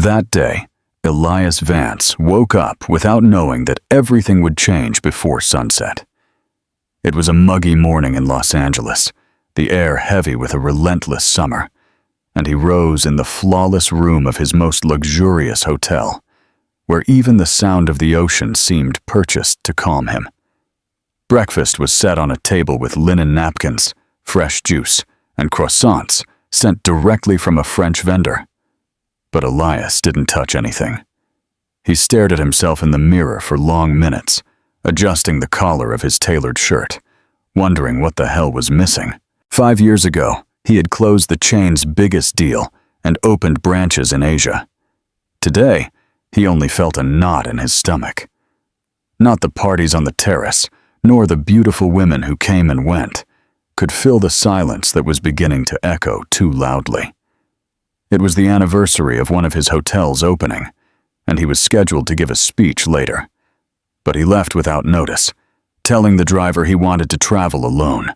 That day, Elias Vance woke up without knowing that everything would change before sunset. It was a muggy morning in Los Angeles, the air heavy with a relentless summer, and he rose in the flawless room of his most luxurious hotel, where even the sound of the ocean seemed purchased to calm him. Breakfast was set on a table with linen napkins, fresh juice, and croissants sent directly from a French vendor. But Elias didn't touch anything. He stared at himself in the mirror for long minutes, adjusting the collar of his tailored shirt, wondering what the hell was missing. 5 years ago, he had closed the chain's biggest deal and opened branches in Asia. Today, he only felt a knot in his stomach. Not the parties on the terrace, nor the beautiful women who came and went, could fill the silence that was beginning to echo too loudly. It was the anniversary of one of his hotels opening, and he was scheduled to give a speech later. But he left without notice, telling the driver he wanted to travel alone,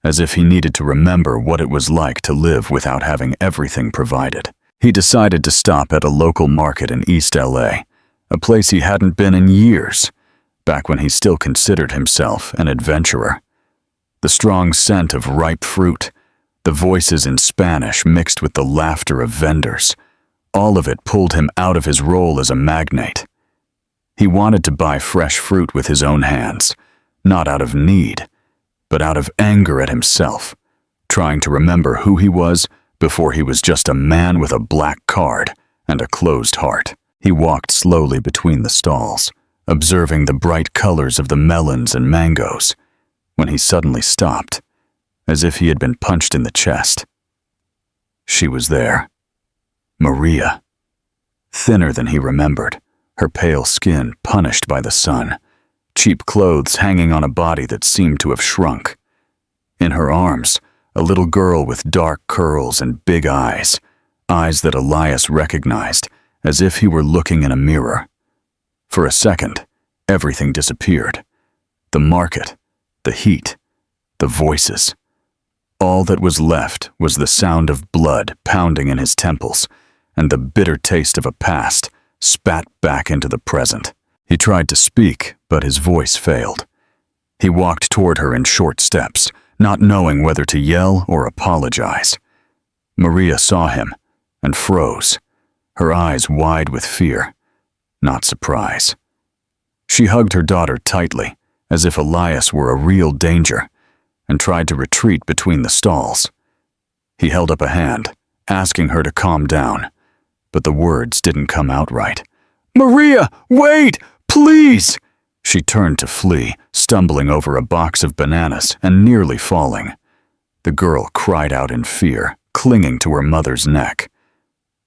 as if he needed to remember what it was like to live without having everything provided. He decided to stop at a local market in East LA, a place he hadn't been in years, back when he still considered himself an adventurer. The strong scent of ripe fruit, the voices in Spanish mixed with the laughter of vendors, all of it pulled him out of his role as a magnate. He wanted to buy fresh fruit with his own hands, not out of need, but out of anger at himself, trying to remember who he was before he was just a man with a black card and a closed heart. He walked slowly between the stalls, observing the bright colors of the melons and mangoes, when he suddenly stopped, as if he had been punched in the chest. She was there. Maria. Thinner than he remembered, her pale skin punished by the sun, cheap clothes hanging on a body that seemed to have shrunk. In her arms, a little girl with dark curls and big eyes that Elias recognized as if he were looking in a mirror. For a second, everything disappeared. The market, the heat, the voices. All that was left was the sound of blood pounding in his temples and the bitter taste of a past spat back into the present. He tried to speak, but his voice failed. He walked toward her in short steps, not knowing whether to yell or apologize. Maria saw him and froze, her eyes wide with fear, not surprise. She hugged her daughter tightly, as if Elias were a real danger, and tried to retreat between the stalls. He held up a hand, asking her to calm down, but the words didn't come out right. "Maria, wait, please!" She turned to flee, stumbling over a box of bananas and nearly falling. The girl cried out in fear, clinging to her mother's neck.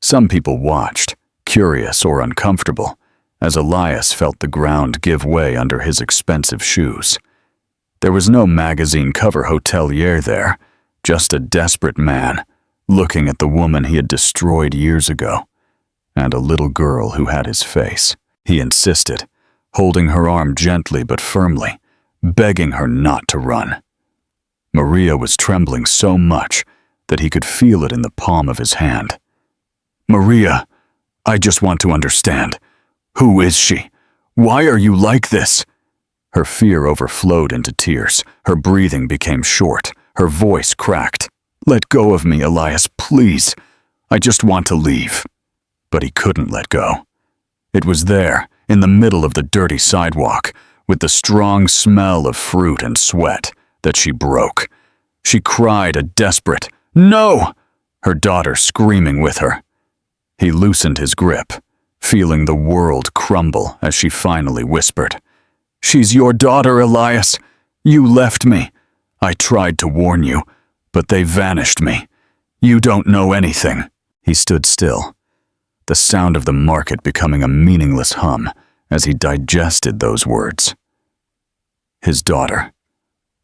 Some people watched, curious or uncomfortable, as Elias felt the ground give way under his expensive shoes. There was no magazine cover hotelier there, just a desperate man, looking at the woman he had destroyed years ago, and a little girl who had his face. He insisted, holding her arm gently but firmly, begging her not to run. Maria was trembling so much that he could feel it in the palm of his hand. "Maria, I just want to understand. Who is she? Why are you like this?" Her fear overflowed into tears. Her breathing became short. Her voice cracked. "Let go of me, Elias, please. I just want to leave." But he couldn't let go. It was there, in the middle of the dirty sidewalk, with the strong smell of fruit and sweat, that she broke. She cried a desperate, "No!" her daughter screaming with her. He loosened his grip, feeling the world crumble as she finally whispered, "She's your daughter, Elias. You left me. I tried to warn you, but they vanished me. You don't know anything." He stood still, the sound of the market becoming a meaningless hum as he digested those words. His daughter.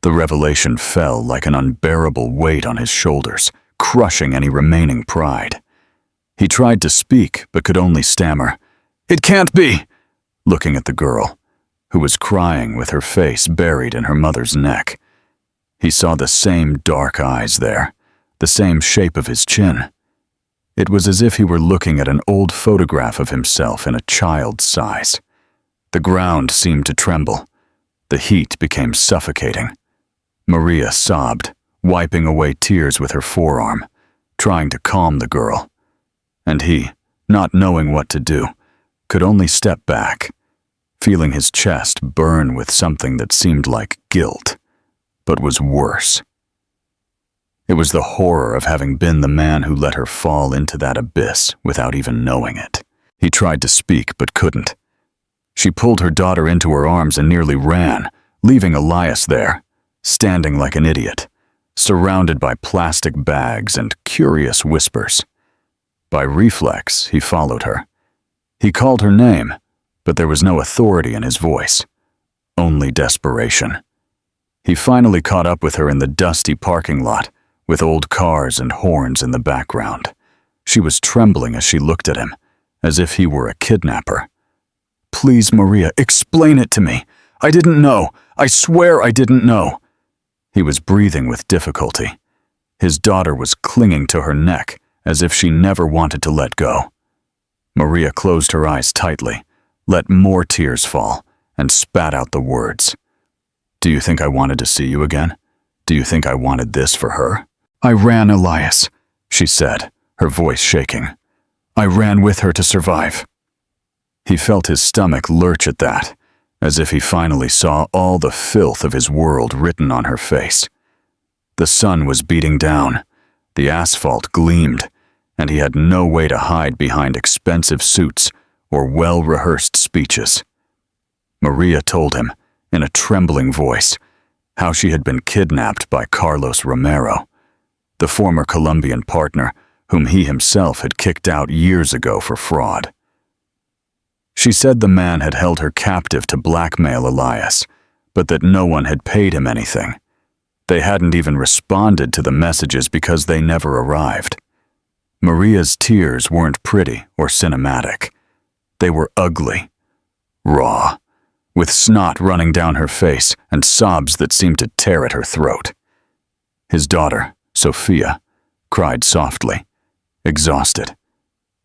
The revelation fell like an unbearable weight on his shoulders, crushing any remaining pride. He tried to speak, but could only stammer, "It can't be," looking at the girl, who was crying with her face buried in her mother's neck. He saw the same dark eyes there, the same shape of his chin. It was as if he were looking at an old photograph of himself in a child's size. The ground seemed to tremble. The heat became suffocating. Maria sobbed, wiping away tears with her forearm, trying to calm the girl. And he, not knowing what to do, could only step back, feeling his chest burn with something that seemed like guilt, but was worse. It was the horror of having been the man who let her fall into that abyss without even knowing it. He tried to speak but couldn't. She pulled her daughter into her arms and nearly ran, leaving Elias there, standing like an idiot, surrounded by plastic bags and curious whispers. By reflex, he followed her. He called her name, but there was no authority in his voice, only desperation. He finally caught up with her in the dusty parking lot, with old cars and horns in the background. She was trembling as she looked at him, as if he were a kidnapper. "Please, Maria, explain it to me. I didn't know. I swear I didn't know." He was breathing with difficulty. His daughter was clinging to her neck, as if she never wanted to let go. Maria closed her eyes tightly, let more tears fall, and spat out the words. "Do you think I wanted to see you again? Do you think I wanted this for her?" "I ran, Elias," she said, her voice shaking. "I ran with her to survive." He felt his stomach lurch at that, as if he finally saw all the filth of his world written on her face. The sun was beating down, the asphalt gleamed, and he had no way to hide behind expensive suits or well-rehearsed speeches. Maria told him, in a trembling voice, how she had been kidnapped by Carlos Romero, the former Colombian partner whom he himself had kicked out years ago for fraud. She said the man had held her captive to blackmail Elias, but that no one had paid him anything. They hadn't even responded to the messages because they never arrived. Maria's tears weren't pretty or cinematic. They were ugly, raw, with snot running down her face and sobs that seemed to tear at her throat. His daughter, Sophia, cried softly, exhausted,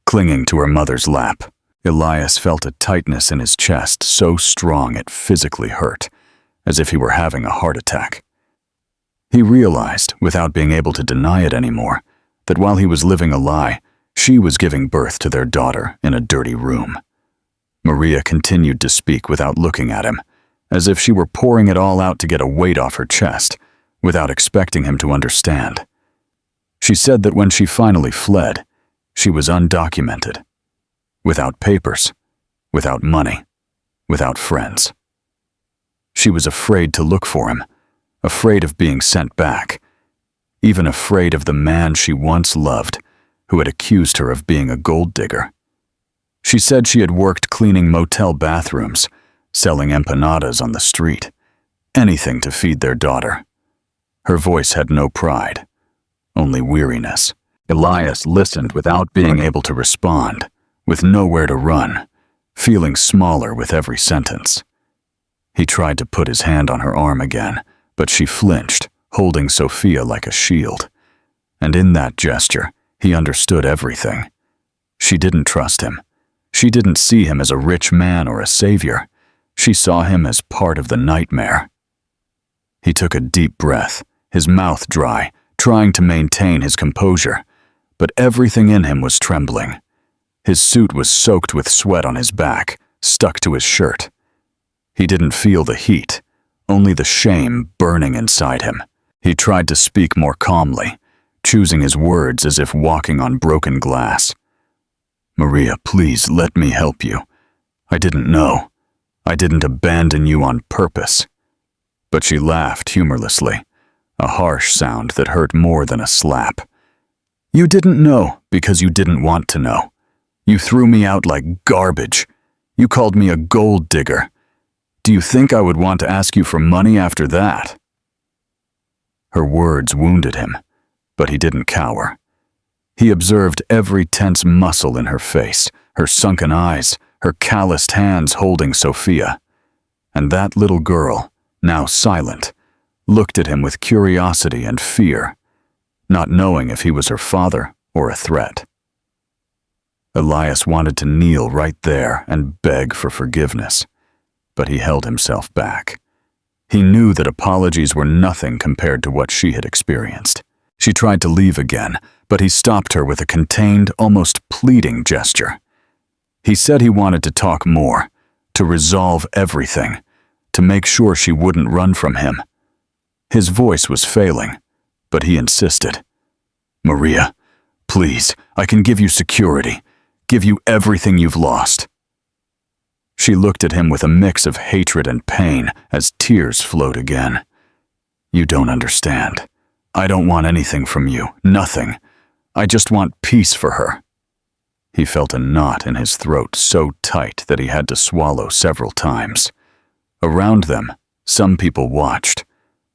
clinging to her mother's lap. Elias felt a tightness in his chest so strong it physically hurt, as if he were having a heart attack. He realized, without being able to deny it anymore, that while he was living a lie, she was giving birth to their daughter in a dirty room. Maria continued to speak without looking at him, as if she were pouring it all out to get a weight off her chest, without expecting him to understand. She said that when she finally fled, she was undocumented, without papers, without money, without friends. She was afraid to look for him, afraid of being sent back, even afraid of the man she once loved, who had accused her of being a gold digger. She said she had worked cleaning motel bathrooms, selling empanadas on the street, anything to feed their daughter. Her voice had no pride, only weariness. Elias listened without being able to respond, with nowhere to run, feeling smaller with every sentence. He tried to put his hand on her arm again, but she flinched, holding Sophia like a shield. And in that gesture, he understood everything. She didn't trust him. She didn't see him as a rich man or a savior. She saw him as part of the nightmare. He took a deep breath, his mouth dry, trying to maintain his composure, but everything in him was trembling. His suit was soaked with sweat on his back, stuck to his shirt. He didn't feel the heat, only the shame burning inside him. He tried to speak more calmly, choosing his words as if walking on broken glass. "Maria, please let me help you. I didn't know. I didn't abandon you on purpose." But she laughed humorlessly, a harsh sound that hurt more than a slap. "You didn't know because you didn't want to know. You threw me out like garbage. You called me a gold digger. Do you think I would want to ask you for money after that?" Her words wounded him, but he didn't cower. He observed every tense muscle in her face, her sunken eyes, her calloused hands holding Sophia. And that little girl, now silent, looked at him with curiosity and fear, not knowing if he was her father or a threat. Elias wanted to kneel right there and beg for forgiveness, but he held himself back. He knew that apologies were nothing compared to what she had experienced. She tried to leave again, but he stopped her with a contained, almost pleading gesture. He said he wanted to talk more, to resolve everything, to make sure she wouldn't run from him. His voice was failing, but he insisted. "Maria, please, I can give you security, give you everything you've lost." She looked at him with a mix of hatred and pain as tears flowed again. "You don't understand. I don't want anything from you, nothing. I just want peace for her." He felt a knot in his throat so tight that he had to swallow several times. Around them, some people watched,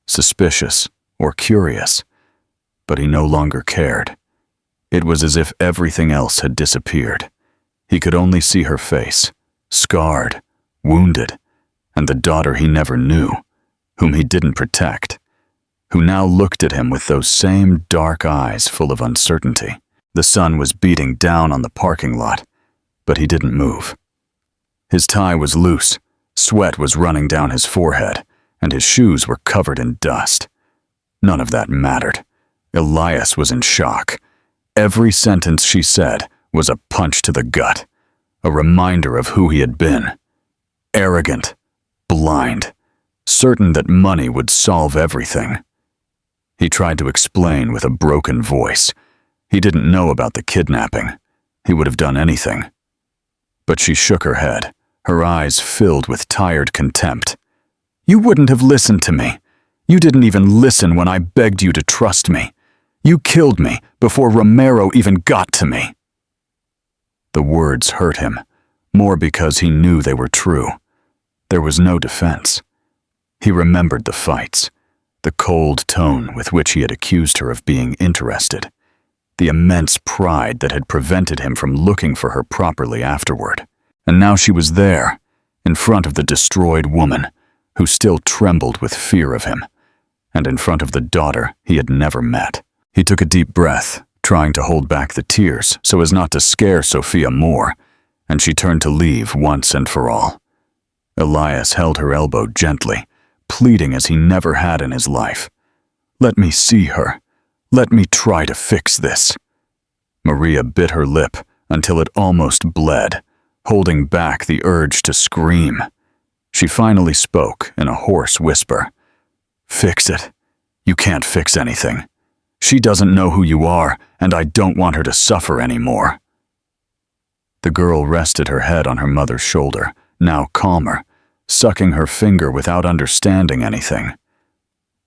suspicious or curious, but he no longer cared. It was as if everything else had disappeared. He could only see her face, scarred, wounded, and the daughter he never knew, whom he didn't protect, who now looked at him with those same dark eyes full of uncertainty. The sun was beating down on the parking lot, but he didn't move. His tie was loose, sweat was running down his forehead, and his shoes were covered in dust. None of that mattered. Elias was in shock. Every sentence she said was a punch to the gut, a reminder of who he had been. Arrogant, blind, certain that money would solve everything. He tried to explain with a broken voice. He didn't know about the kidnapping. He would have done anything. But she shook her head, her eyes filled with tired contempt. "You wouldn't have listened to me. You didn't even listen when I begged you to trust me. You killed me before Romero even got to me." The words hurt him, more because he knew they were true. There was no defense. He remembered the fights, the cold tone with which he had accused her of being interested, the immense pride that had prevented him from looking for her properly afterward. And now she was there, in front of the destroyed woman, who still trembled with fear of him, and in front of the daughter he had never met. He took a deep breath, trying to hold back the tears so as not to scare Sophia more, and she turned to leave once and for all. Elias held her elbow gently, pleading as he never had in his life. "Let me see her. Let me try to fix this." Maria bit her lip until it almost bled, holding back the urge to scream. She finally spoke in a hoarse whisper. "Fix it. You can't fix anything. She doesn't know who you are, and I don't want her to suffer anymore." The girl rested her head on her mother's shoulder, now calmer, sucking her finger without understanding anything.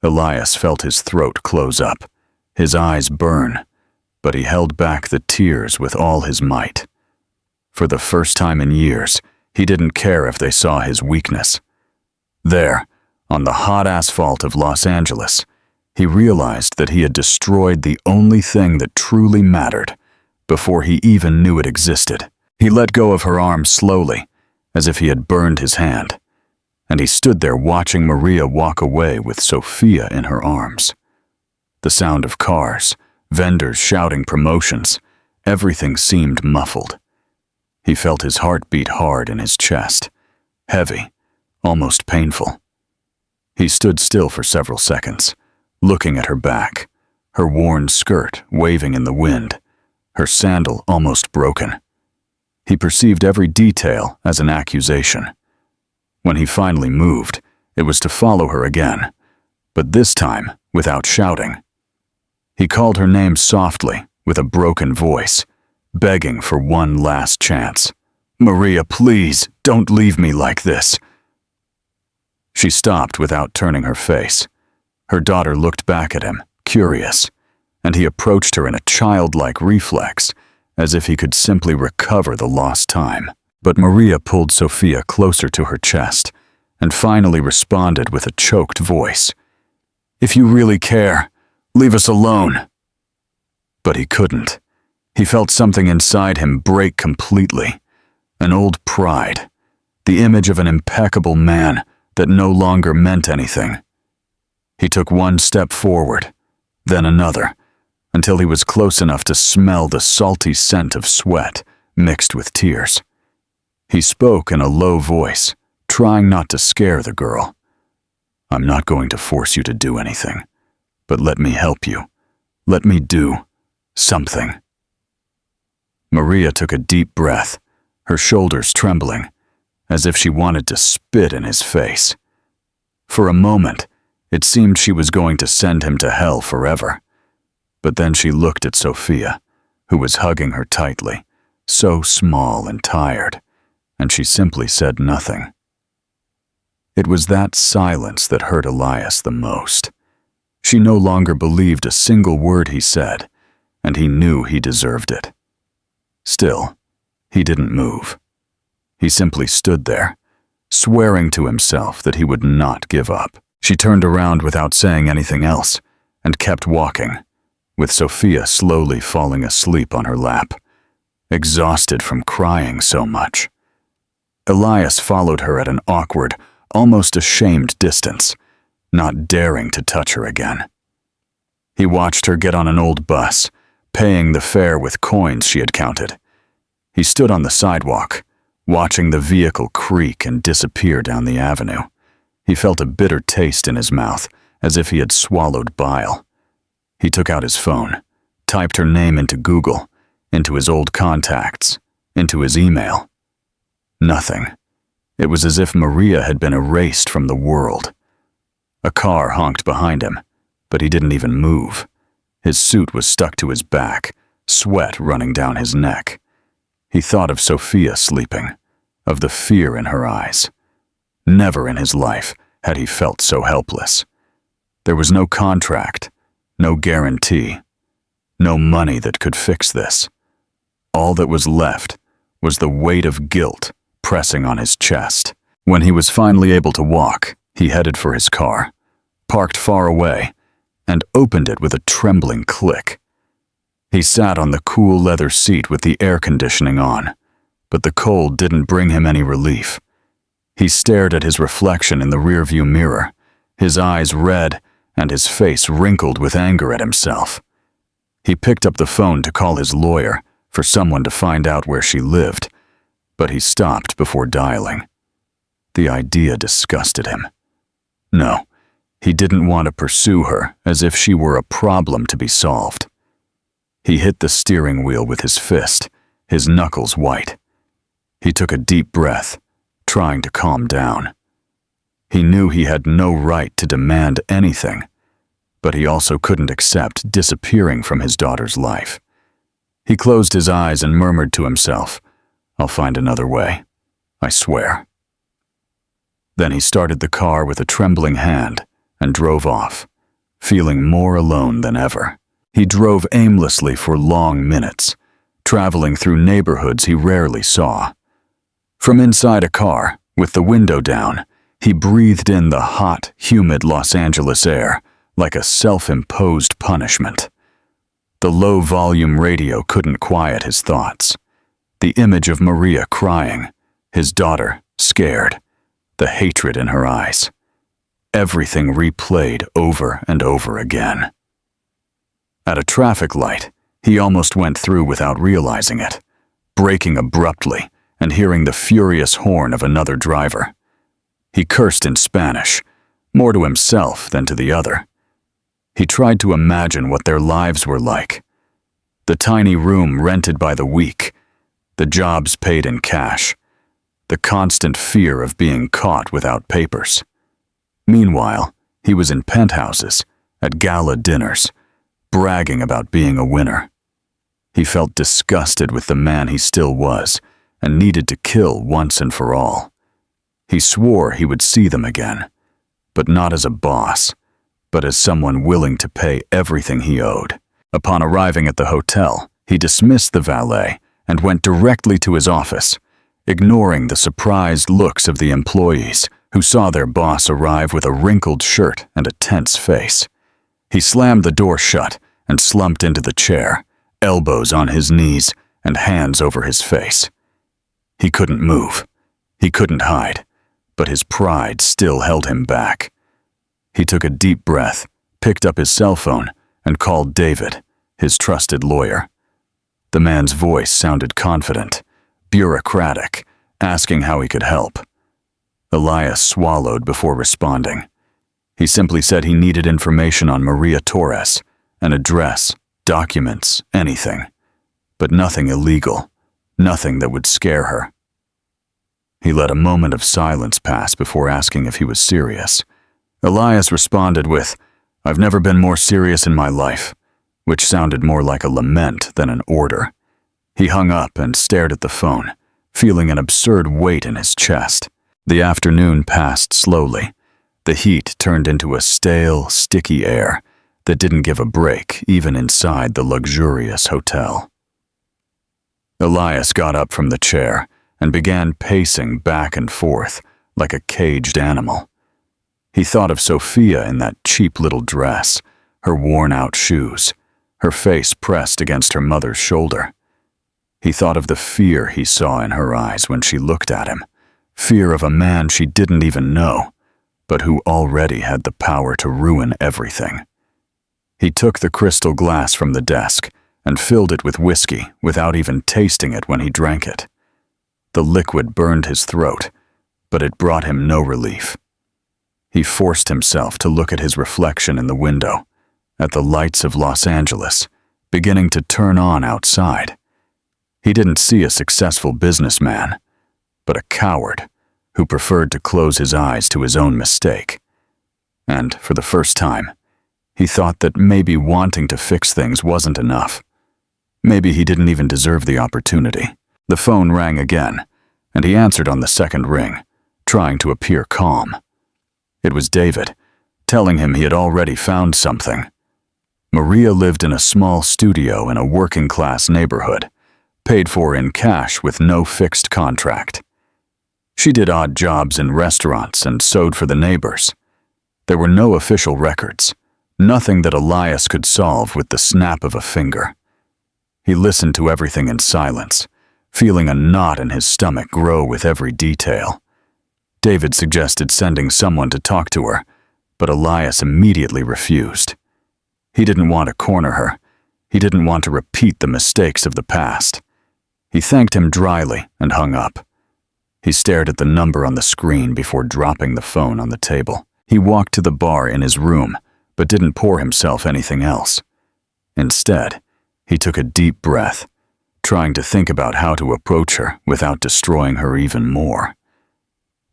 Elias felt his throat close up, his eyes burn, but he held back the tears with all his might. For the first time in years, he didn't care if they saw his weakness. There, on the hot asphalt of Los Angeles, he realized that he had destroyed the only thing that truly mattered before he even knew it existed. He let go of her arm slowly, as if he had burned his hand, and he stood there watching Maria walk away with Sophia in her arms. The sound of cars, vendors shouting promotions, everything seemed muffled. He felt his heart beat hard in his chest, heavy, almost painful. He stood still for several seconds, looking at her back, her worn skirt waving in the wind, her sandal almost broken. He perceived every detail as an accusation. When he finally moved, it was to follow her again, but this time without shouting. He called her name softly, with a broken voice, begging for one last chance. "Maria, please, don't leave me like this." She stopped without turning her face. Her daughter looked back at him, curious, and he approached her in a childlike reflex, as if he could simply recover the lost time. But Maria pulled Sophia closer to her chest and finally responded with a choked voice. "If you really care, leave us alone." But he couldn't. He felt something inside him break completely. An old pride, the image of an impeccable man that no longer meant anything. He took one step forward, then another, until he was close enough to smell the salty scent of sweat mixed with tears. He spoke in a low voice, trying not to scare the girl. "I'm not going to force you to do anything, but let me help you. Let me do something." Maria took a deep breath, her shoulders trembling, as if she wanted to spit in his face. For a moment, it seemed she was going to send him to hell forever. But then she looked at Sophia, who was hugging her tightly, so small and tired, and she simply said nothing. It was that silence that hurt Elias the most. She no longer believed a single word he said, and he knew he deserved it. Still, he didn't move. He simply stood there, swearing to himself that he would not give up. She turned around without saying anything else and kept walking, with Sophia slowly falling asleep on her lap, exhausted from crying so much. Elias followed her at an awkward, almost ashamed distance, not daring to touch her again. He watched her get on an old bus, paying the fare with coins she had counted. He stood on the sidewalk, watching the vehicle creak and disappear down the avenue. He felt a bitter taste in his mouth, as if he had swallowed bile. He took out his phone, typed her name into Google, into his old contacts, into his email. Nothing. It was as if Maria had been erased from the world. A car honked behind him, but he didn't even move. His suit was stuck to his back, sweat running down his neck. He thought of Sophia sleeping, of the fear in her eyes. Never in his life had he felt so helpless. There was no contract, no guarantee, no money that could fix this. All that was left was the weight of guilt pressing on his chest. When he was finally able to walk, he headed for his car, parked far away, and opened it with a trembling click. He sat on the cool leather seat with the air conditioning on, but the cold didn't bring him any relief. He stared at his reflection in the rearview mirror, his eyes red and his face wrinkled with anger at himself. He picked up the phone to call his lawyer for someone to find out where she lived, but he stopped before dialing. The idea disgusted him. No, he didn't want to pursue her as if she were a problem to be solved. He hit the steering wheel with his fist, his knuckles white. He took a deep breath, trying to calm down. He knew he had no right to demand anything, but he also couldn't accept disappearing from his daughter's life. He closed his eyes and murmured to himself, "I'll find another way, I swear." Then he started the car with a trembling hand and drove off, feeling more alone than ever. He drove aimlessly for long minutes, traveling through neighborhoods he rarely saw. From inside a car, with the window down, he breathed in the hot, humid Los Angeles air like a self-imposed punishment. The low-volume radio couldn't quiet his thoughts. The image of Maria crying, his daughter scared, the hatred in her eyes. Everything replayed over and over again. At a traffic light, he almost went through without realizing it, braking abruptly and hearing the furious horn of another driver. He cursed in Spanish, more to himself than to the other. He tried to imagine what their lives were like. The tiny room rented by the week, the jobs paid in cash, the constant fear of being caught without papers. Meanwhile, he was in penthouses, at gala dinners, bragging about being a winner. He felt disgusted with the man he still was and needed to kill once and for all. He swore he would see them again, but not as a boss, but as someone willing to pay everything he owed. Upon arriving at the hotel, he dismissed the valet and went directly to his office, ignoring the surprised looks of the employees who saw their boss arrive with a wrinkled shirt and a tense face. He slammed the door shut and slumped into the chair, elbows on his knees and hands over his face. He couldn't move. He couldn't hide, but his pride still held him back. He took a deep breath, picked up his cell phone, and called David, his trusted lawyer. The man's voice sounded confident, bureaucratic, asking how he could help. Elias swallowed before responding. He simply said he needed information on Maria Torres, an address, documents, anything. But nothing illegal, nothing that would scare her. He let a moment of silence pass before asking if he was serious. Elias responded with, "I've never been more serious in my life," which sounded more like a lament than an order. He hung up and stared at the phone, feeling an absurd weight in his chest. The afternoon passed slowly. The heat turned into a stale, sticky air that didn't give a break even inside the luxurious hotel. Elias got up from the chair and began pacing back and forth like a caged animal. He thought of Sophia in that cheap little dress, her worn-out shoes, her face pressed against her mother's shoulder. He thought of the fear he saw in her eyes when she looked at him, fear of a man she didn't even know, but who already had the power to ruin everything. He took the crystal glass from the desk and filled it with whiskey without even tasting it when he drank it. The liquid burned his throat, but it brought him no relief. He forced himself to look at his reflection in the window, at the lights of Los Angeles, beginning to turn on outside. He didn't see a successful businessman, but a coward who preferred to close his eyes to his own mistake. And for the first time, he thought that maybe wanting to fix things wasn't enough. Maybe he didn't even deserve the opportunity. The phone rang again, and he answered on the second ring, trying to appear calm. It was David, telling him he had already found something. Maria lived in a small studio in a working-class neighborhood, paid for in cash with no fixed contract. She did odd jobs in restaurants and sewed for the neighbors. There were no official records, nothing that Elias could solve with the snap of a finger. He listened to everything in silence, feeling a knot in his stomach grow with every detail. David suggested sending someone to talk to her, but Elias immediately refused. He didn't want to corner her. He didn't want to repeat the mistakes of the past. He thanked him dryly and hung up. He stared at the number on the screen before dropping the phone on the table. He walked to the bar in his room, but didn't pour himself anything else. Instead, he took a deep breath, trying to think about how to approach her without destroying her even more.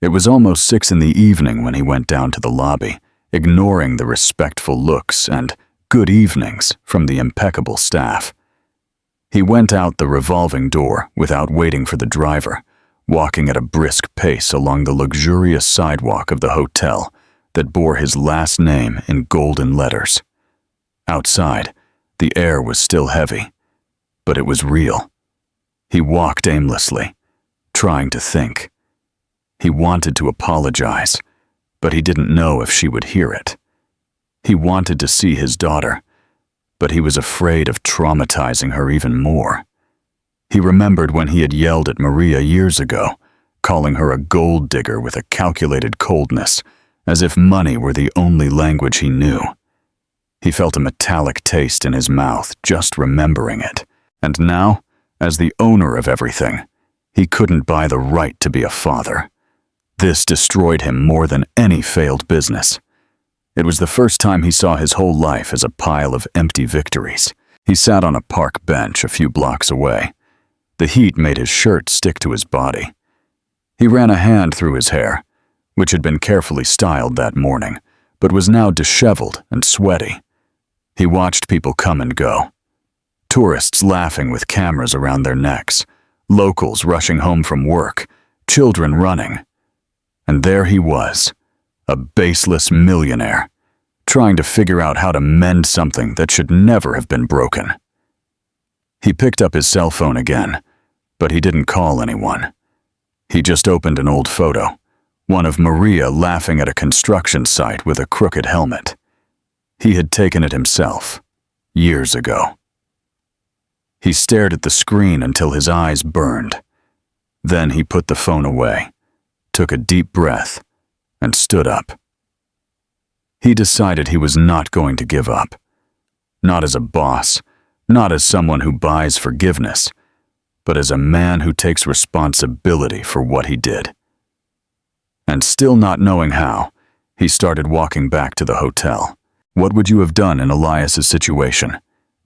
It was almost 6 in the evening when he went down to the lobby, ignoring the respectful looks and good evenings from the impeccable staff. He went out the revolving door without waiting for the driver, walking at a brisk pace along the luxurious sidewalk of the hotel that bore his last name in golden letters. Outside, the air was still heavy, but it was real. He walked aimlessly, trying to think. He wanted to apologize, but he didn't know if she would hear it. He wanted to see his daughter, but he was afraid of traumatizing her even more. He remembered when he had yelled at Maria years ago, calling her a gold digger with a calculated coldness, as if money were the only language he knew. He felt a metallic taste in his mouth just remembering it, and now, as the owner of everything, he couldn't buy the right to be a father. This destroyed him more than any failed business. It was the first time he saw his whole life as a pile of empty victories. He sat on a park bench a few blocks away. The heat made his shirt stick to his body. He ran a hand through his hair, which had been carefully styled that morning, but was now disheveled and sweaty. He watched people come and go. Tourists laughing with cameras around their necks, locals rushing home from work, children running. And there he was, a baseless millionaire, trying to figure out how to mend something that should never have been broken. He picked up his cell phone again, but he didn't call anyone. He just opened an old photo, one of Maria laughing at a construction site with a crooked helmet. He had taken it himself, years ago. He stared at the screen until his eyes burned. Then he put the phone away, took a deep breath, and stood up. He decided he was not going to give up. Not as a boss, not as someone who buys forgiveness, but as a man who takes responsibility for what he did. And still not knowing how, he started walking back to the hotel. What would you have done in Elias's situation?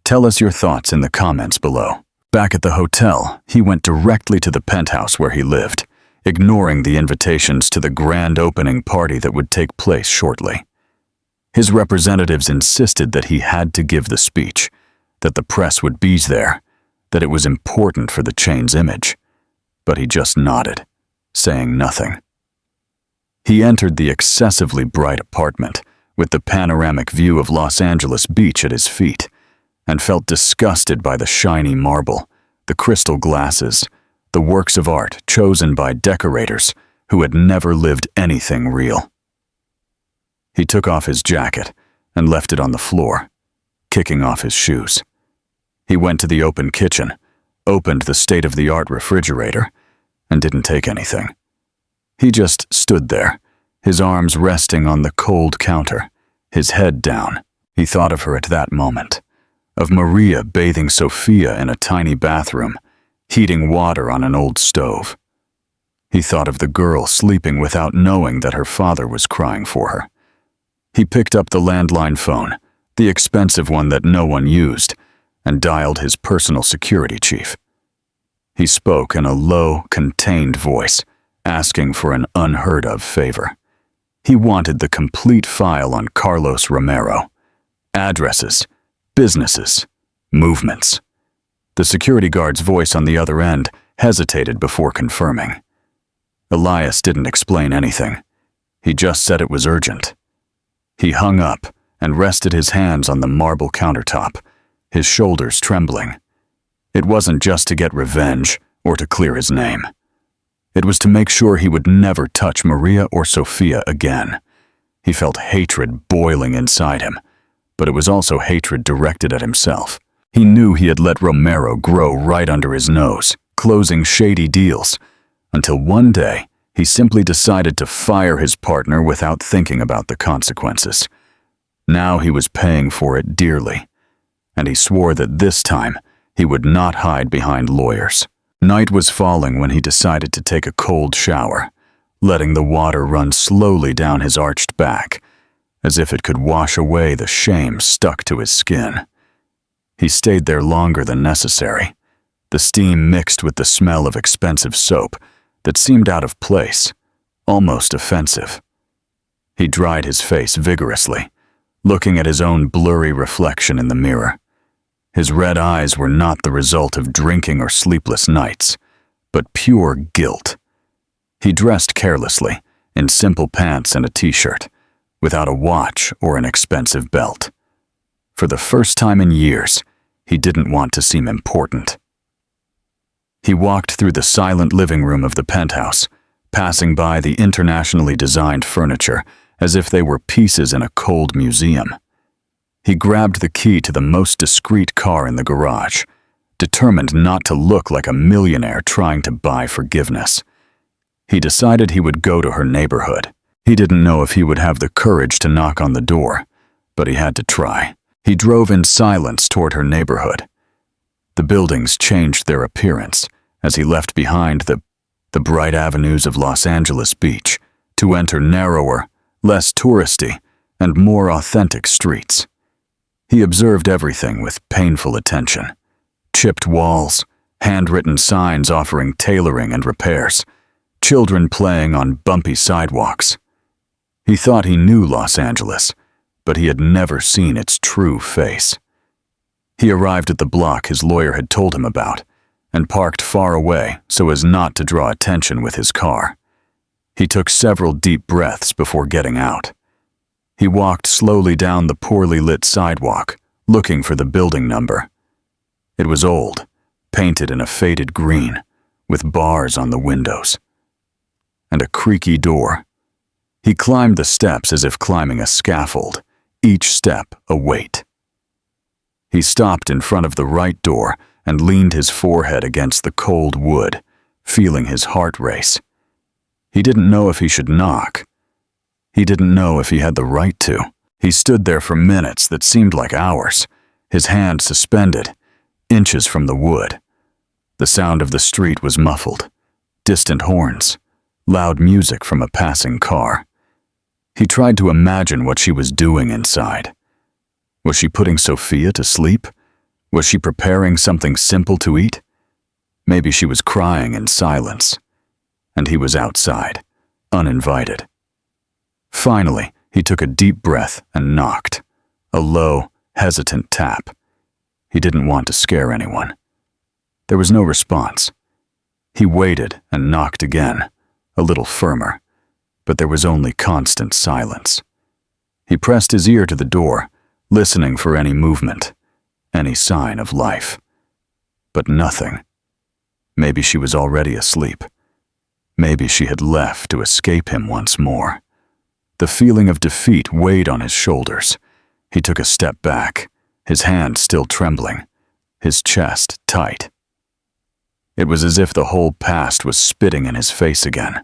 Tell us your thoughts in the comments below. Back at the hotel, he went directly to the penthouse where he lived, ignoring the invitations to the grand opening party that would take place shortly. His representatives insisted that he had to give the speech, that the press would be there, that it was important for the chain's image. But he just nodded, saying nothing. He entered the excessively bright apartment, with the panoramic view of Los Angeles beach at his feet, and felt disgusted by the shiny marble, the crystal glasses, the works of art chosen by decorators who had never lived anything real. He took off his jacket and left it on the floor, kicking off his shoes. He went to the open kitchen, opened the state-of-the-art refrigerator, and didn't take anything. He just stood there, his arms resting on the cold counter, his head down. He thought of her at that moment, of Maria bathing Sophia in a tiny bathroom, heating water on an old stove. He thought of the girl sleeping without knowing that her father was crying for her. He picked up the landline phone, the expensive one that no one used, and dialed his personal security chief. He spoke in a low, contained voice, asking for an unheard-of favor. He wanted the complete file on Carlos Romero. Addresses, businesses, movements. The security guard's voice on the other end hesitated before confirming. Elias didn't explain anything. He just said it was urgent. He hung up and rested his hands on the marble countertop, his shoulders trembling. It wasn't just to get revenge or to clear his name. It was to make sure he would never touch Maria or Sophia again. He felt hatred boiling inside him, but it was also hatred directed at himself. He knew he had let Romero grow right under his nose, closing shady deals, until one day he simply decided to fire his partner without thinking about the consequences. Now he was paying for it dearly, and he swore that this time he would not hide behind lawyers. Night was falling when he decided to take a cold shower, letting the water run slowly down his arched back, as if it could wash away the shame stuck to his skin. He stayed there longer than necessary, the steam mixed with the smell of expensive soap that seemed out of place, almost offensive. He dried his face vigorously, looking at his own blurry reflection in the mirror. His red eyes were not the result of drinking or sleepless nights, but pure guilt. He dressed carelessly, in simple pants and a t-shirt, without a watch or an expensive belt. For the first time in years, he didn't want to seem important. He walked through the silent living room of the penthouse, passing by the internationally designed furniture as if they were pieces in a cold museum. He grabbed the key to the most discreet car in the garage, determined not to look like a millionaire trying to buy forgiveness. He decided he would go to her neighborhood. He didn't know if he would have the courage to knock on the door, but he had to try. He drove in silence toward her neighborhood. The buildings changed their appearance as he left behind the bright avenues of Los Angeles beach to enter narrower, less touristy, and more authentic streets. He observed everything with painful attention. Chipped walls, handwritten signs offering tailoring and repairs, children playing on bumpy sidewalks. He thought he knew Los Angeles, but he had never seen its true face. He arrived at the block his lawyer had told him about, and parked far away so as not to draw attention with his car. He took several deep breaths before getting out. He walked slowly down the poorly lit sidewalk, looking for the building number. It was old, painted in a faded green, with bars on the windows, and a creaky door. He climbed the steps as if climbing a scaffold, each step a weight. He stopped in front of the right door and leaned his forehead against the cold wood, feeling his heart race. He didn't know if he should knock. He didn't know if he had the right to. He stood there for minutes that seemed like hours, his hand suspended, inches from the wood. The sound of the street was muffled. Distant horns, loud music from a passing car. He tried to imagine what she was doing inside. Was she putting Sophia to sleep? Was she preparing something simple to eat? Maybe she was crying in silence. And he was outside, uninvited. Finally, he took a deep breath and knocked. A low, hesitant tap. He didn't want to scare anyone. There was no response. He waited and knocked again, a little firmer, but there was only constant silence. He pressed his ear to the door, listening for any movement, any sign of life. But nothing. Maybe she was already asleep. Maybe she had left to escape him once more. The feeling of defeat weighed on his shoulders. He took a step back, his hand still trembling, his chest tight. It was as if the whole past was spitting in his face again,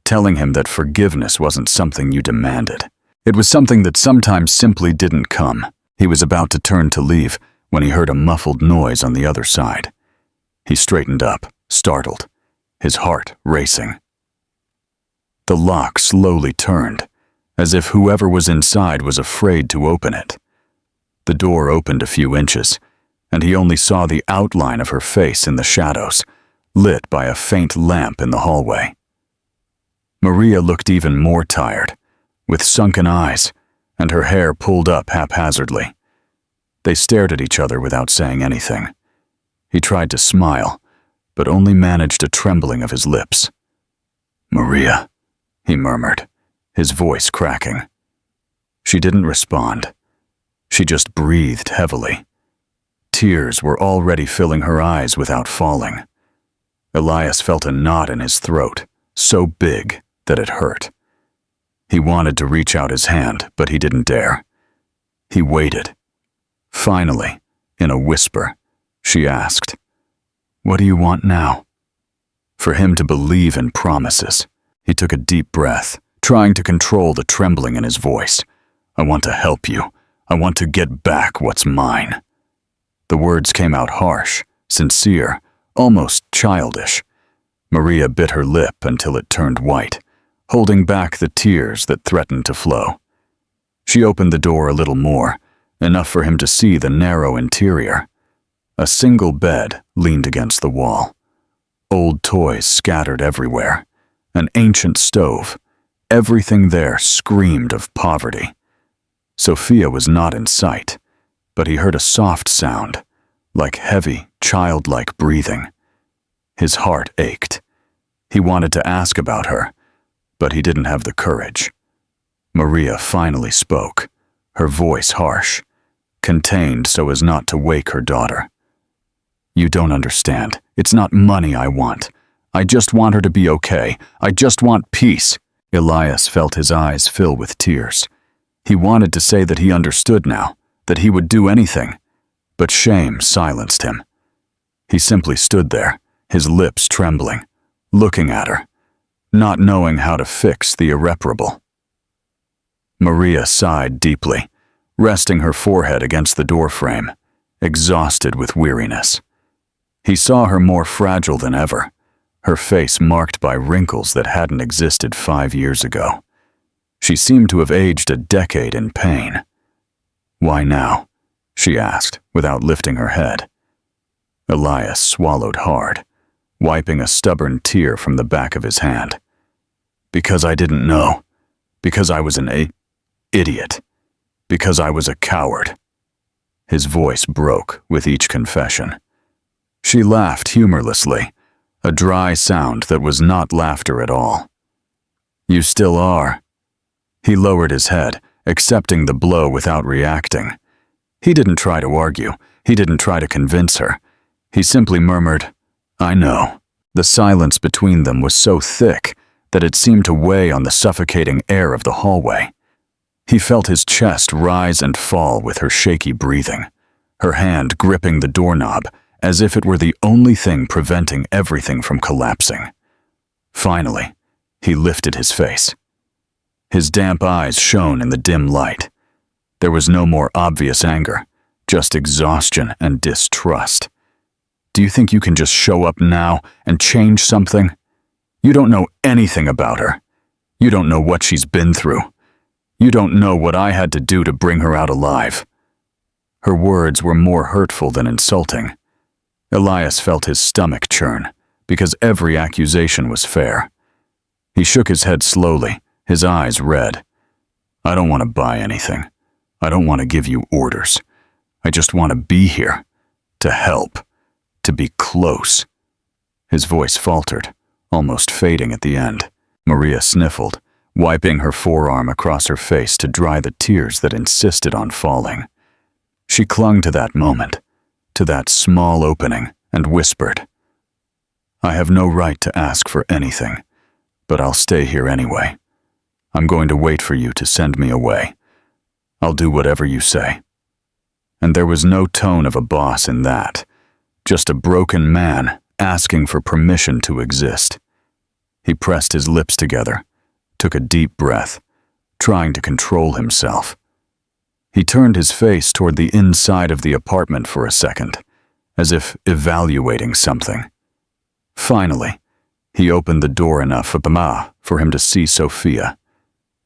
telling him that forgiveness wasn't something you demanded. It was something that sometimes simply didn't come. He was about to turn to leave when he heard a muffled noise on the other side. He straightened up, startled, his heart racing. The lock slowly turned, as if whoever was inside was afraid to open it. The door opened a few inches, and he only saw the outline of her face in the shadows, lit by a faint lamp in the hallway. Maria looked even more tired, with sunken eyes, and her hair pulled up haphazardly. They stared at each other without saying anything. He tried to smile, but only managed a trembling of his lips. "Maria," he murmured, his voice cracking. She didn't respond. She just breathed heavily. Tears were already filling her eyes without falling. Elias felt a knot in his throat, so big that it hurt. He wanted to reach out his hand, but he didn't dare. He waited. Finally, in a whisper, she asked, "What do you want now?" For him to believe in promises, he took a deep breath, trying to control the trembling in his voice. "I want to help you. I want to get back what's mine." The words came out harsh, sincere, almost childish. Maria bit her lip until it turned white, holding back the tears that threatened to flow. She opened the door a little more, enough for him to see the narrow interior. A single bed leaned against the wall. Old toys scattered everywhere. An ancient stove. Everything there screamed of poverty. Sophia was not in sight, but he heard a soft sound, like heavy, childlike breathing. His heart ached. He wanted to ask about her, but he didn't have the courage. Maria finally spoke, her voice harsh, contained so as not to wake her daughter. "You don't understand. It's not money I want. I just want her to be okay. I just want peace." Elias felt his eyes fill with tears. He wanted to say that he understood now, that he would do anything, but shame silenced him. He simply stood there, his lips trembling, looking at her, not knowing how to fix the irreparable. Maria sighed deeply, resting her forehead against the doorframe, exhausted with weariness. He saw her more fragile than ever, her face marked by wrinkles that hadn't existed 5 years ago. She seemed to have aged a decade in pain. "Why now?" she asked, without lifting her head. Elias swallowed hard, wiping a stubborn tear from the back of his hand. "Because I didn't know. Because I was an idiot. Because I was a coward." His voice broke with each confession. She laughed humorlessly, a dry sound that was not laughter at all. "You still are." He lowered his head, accepting the blow without reacting. He didn't try to argue. He didn't try to convince her. He simply murmured, "I know." The silence between them was so thick that it seemed to weigh on the suffocating air of the hallway. He felt his chest rise and fall with her shaky breathing, her hand gripping the doorknob as if it were the only thing preventing everything from collapsing. Finally, he lifted his face. His damp eyes shone in the dim light. There was no more obvious anger, just exhaustion and distrust. Do you think you can just show up now and change something? You don't know anything about her. You don't know what she's been through. You don't know what I had to do to bring her out alive." Her words were more hurtful than insulting. Elias felt his stomach churn, because every accusation was fair. He shook his head slowly, his eyes red. "I don't want to buy anything. I don't want to give you orders. I just want to be here, to help, to be close." His voice faltered, almost fading at the end. Maria sniffled, wiping her forearm across her face to dry the tears that insisted on falling. She clung to that moment, to that small opening, and whispered, "I have no right to ask for anything, but I'll stay here anyway. I'm going to wait for you to send me away. I'll do whatever you say." And there was no tone of a boss in that, just a broken man asking for permission to exist. He pressed his lips together, took a deep breath, trying to control himself. He turned his face toward the inside of the apartment for a second, as if evaluating something. Finally, he opened the door enough for him to see Sophia,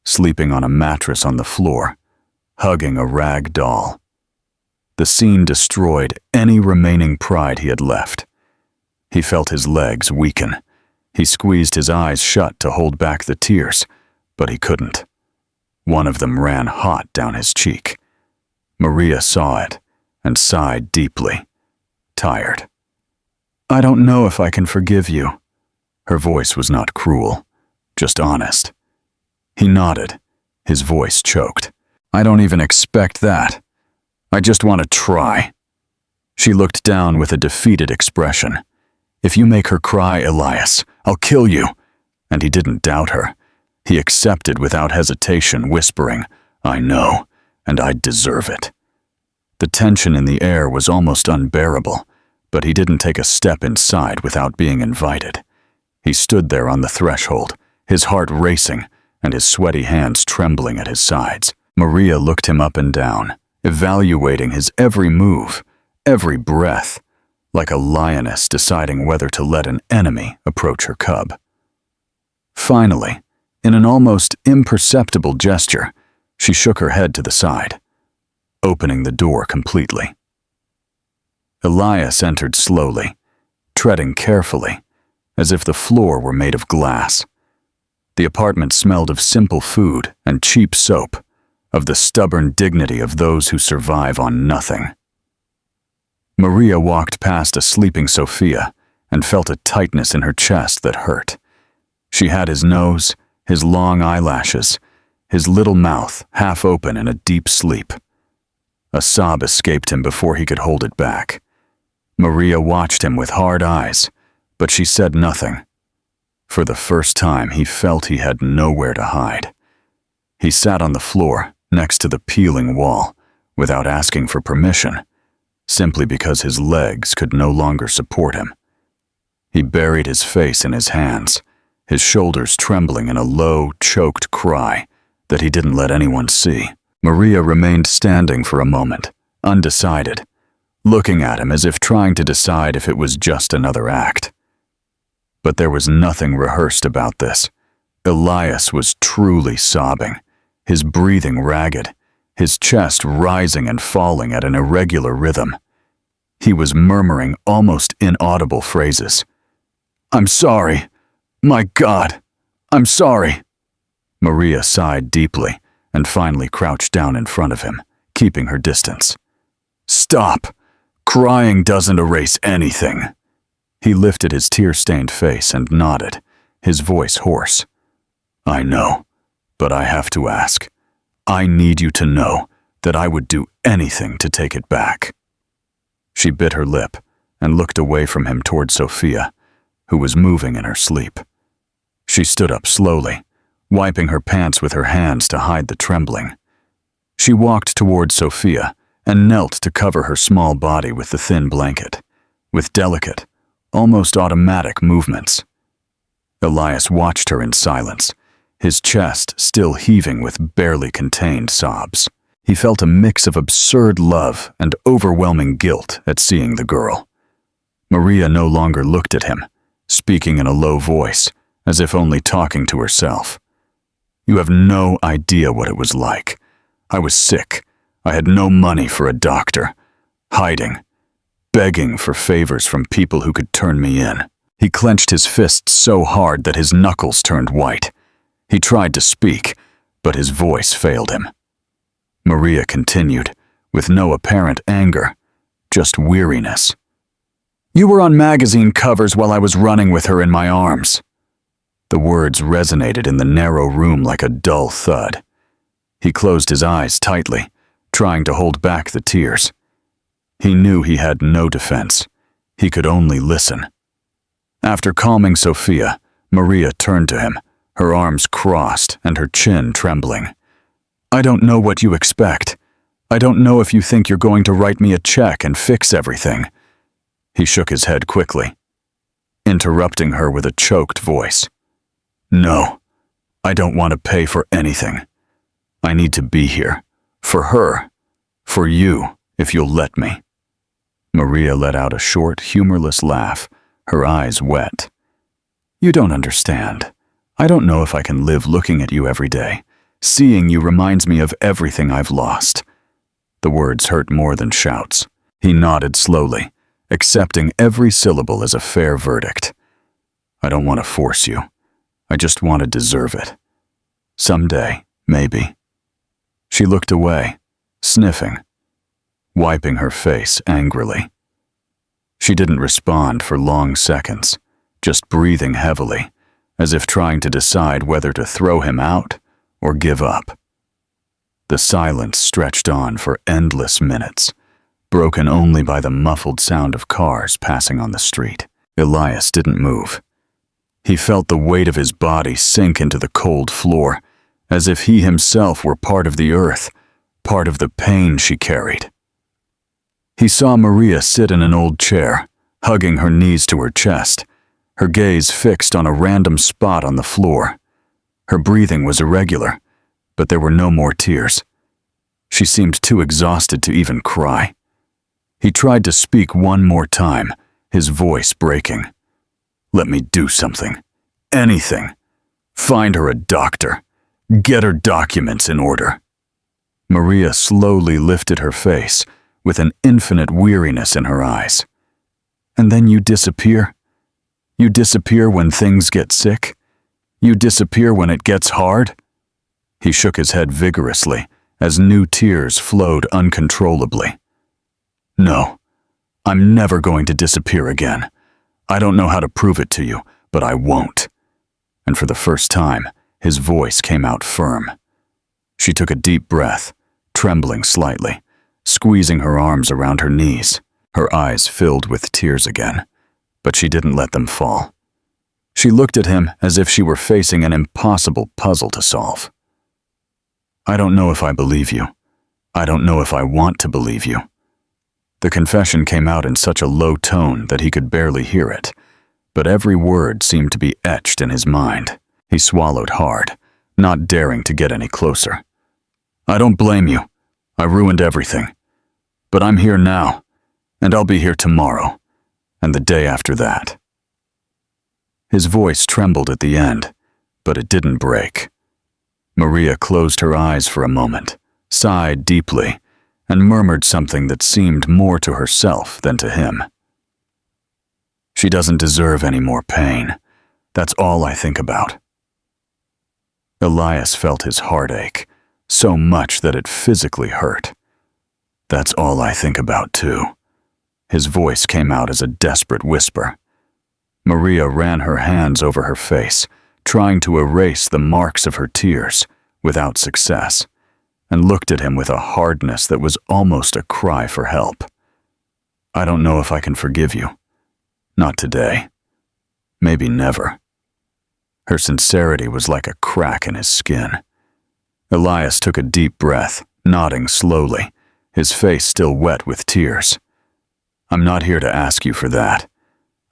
sleeping on a mattress on the floor, hugging a rag doll. The scene destroyed any remaining pride he had left. He felt his legs weaken. He squeezed his eyes shut to hold back the tears, but he couldn't. One of them ran hot down his cheek. Maria saw it and sighed deeply, tired. "I don't know if I can forgive you." Her voice was not cruel, just honest. He nodded, his voice choked. "I don't even expect that. I just want to try." She looked down with a defeated expression. "If you make her cry, Elias, I'll kill you." And he didn't doubt her. He accepted without hesitation, whispering, "I know, and I deserve it." The tension in the air was almost unbearable, but he didn't take a step inside without being invited. He stood there on the threshold, his heart racing and his sweaty hands trembling at his sides. Maria looked him up and down, evaluating his every move, every breath, like a lioness deciding whether to let an enemy approach her cub. Finally, in an almost imperceptible gesture, she shook her head to the side, opening the door completely. Elias entered slowly, treading carefully, as if the floor were made of glass. The apartment smelled of simple food and cheap soap, of the stubborn dignity of those who survive on nothing. Maria walked past a sleeping Sophia and felt a tightness in her chest that hurt. She had his nose, his long eyelashes, his little mouth half open in a deep sleep. A sob escaped him before he could hold it back. Maria watched him with hard eyes, but she said nothing. For the first time, he felt he had nowhere to hide. He sat on the floor, next to the peeling wall, without asking for permission, simply because his legs could no longer support him. He buried his face in his hands, his shoulders trembling in a low, choked cry that he didn't let anyone see. Maria remained standing for a moment, undecided, looking at him as if trying to decide if it was just another act. But there was nothing rehearsed about this. Elias was truly sobbing, his breathing ragged, his chest rising and falling at an irregular rhythm. He was murmuring almost inaudible phrases. "I'm sorry. My God, I'm sorry." Maria sighed deeply and finally crouched down in front of him, keeping her distance. "Stop. Crying doesn't erase anything." He lifted his tear-stained face and nodded, his voice hoarse. "I know, but I have to ask. I need you to know that I would do anything to take it back." She bit her lip and looked away from him toward Sophia, who was moving in her sleep. She stood up slowly, wiping her pants with her hands to hide the trembling. She walked toward Sophia and knelt to cover her small body with the thin blanket, with delicate, almost automatic movements. Elias watched her in silence, his chest still heaving with barely contained sobs. He felt a mix of absurd love and overwhelming guilt at seeing the girl. Maria no longer looked at him, speaking in a low voice, as if only talking to herself. You have no idea what it was like. I was sick. I had no money for a doctor. Hiding. Begging for favors from people who could turn me in. He clenched his fists so hard that his knuckles turned white. He tried to speak, but his voice failed him. Maria continued, with no apparent anger, just weariness. You were on magazine covers while I was running with her in my arms. The words resonated in the narrow room like a dull thud. He closed his eyes tightly, trying to hold back the tears. He knew he had no defense. He could only listen. After calming Sophia, Maria turned to him, her arms crossed and her chin trembling. I don't know what you expect. I don't know if you think you're going to write me a check and fix everything. He shook his head quickly, interrupting her with a choked voice. No, I don't want to pay for anything. I need to be here. For her. For you, if you'll let me. Maria let out a short, humorless laugh, her eyes wet. You don't understand. I don't know if I can live looking at you every day. Seeing you reminds me of everything I've lost. The words hurt more than shouts. He nodded slowly, accepting every syllable as a fair verdict. I don't want to force you. I just want to deserve it. Someday, maybe. She looked away, sniffing, wiping her face angrily. She didn't respond for long seconds, just breathing heavily, as if trying to decide whether to throw him out or give up. The silence stretched on for endless minutes, broken only by the muffled sound of cars passing on the street. Elias didn't move. He felt the weight of his body sink into the cold floor, as if he himself were part of the earth, part of the pain she carried. He saw Maria sit in an old chair, hugging her knees to her chest, her gaze fixed on a random spot on the floor. Her breathing was irregular, but there were no more tears. She seemed too exhausted to even cry. He tried to speak one more time, his voice breaking. Let me do something. Anything. Find her a doctor. Get her documents in order. Maria slowly lifted her face, with an infinite weariness in her eyes. And then you disappear? You disappear when things get sick? You disappear when it gets hard? He shook his head vigorously, as new tears flowed uncontrollably. No, I'm never going to disappear again. I don't know how to prove it to you, but I won't. And for the first time, his voice came out firm. She took a deep breath, trembling slightly, squeezing her arms around her knees. Her eyes filled with tears again, but she didn't let them fall. She looked at him as if she were facing an impossible puzzle to solve. I don't know if I believe you. I don't know if I want to believe you. The confession came out in such a low tone that he could barely hear it, but every word seemed to be etched in his mind. He swallowed hard, not daring to get any closer. I don't blame you. I ruined everything. But I'm here now, and I'll be here tomorrow, and the day after that. His voice trembled at the end, but it didn't break. Maria closed her eyes for a moment, sighed deeply, and murmured something that seemed more to herself than to him. She doesn't deserve any more pain. That's all I think about. Elias felt his heart ache, so much that it physically hurt. That's all I think about, too. His voice came out as a desperate whisper. Maria ran her hands over her face, trying to erase the marks of her tears, without success, and looked at him with a hardness that was almost a cry for help. I don't know if I can forgive you. Not today. Maybe never. Her sincerity was like a crack in his skin. Elias took a deep breath, nodding slowly, his face still wet with tears. I'm not here to ask you for that.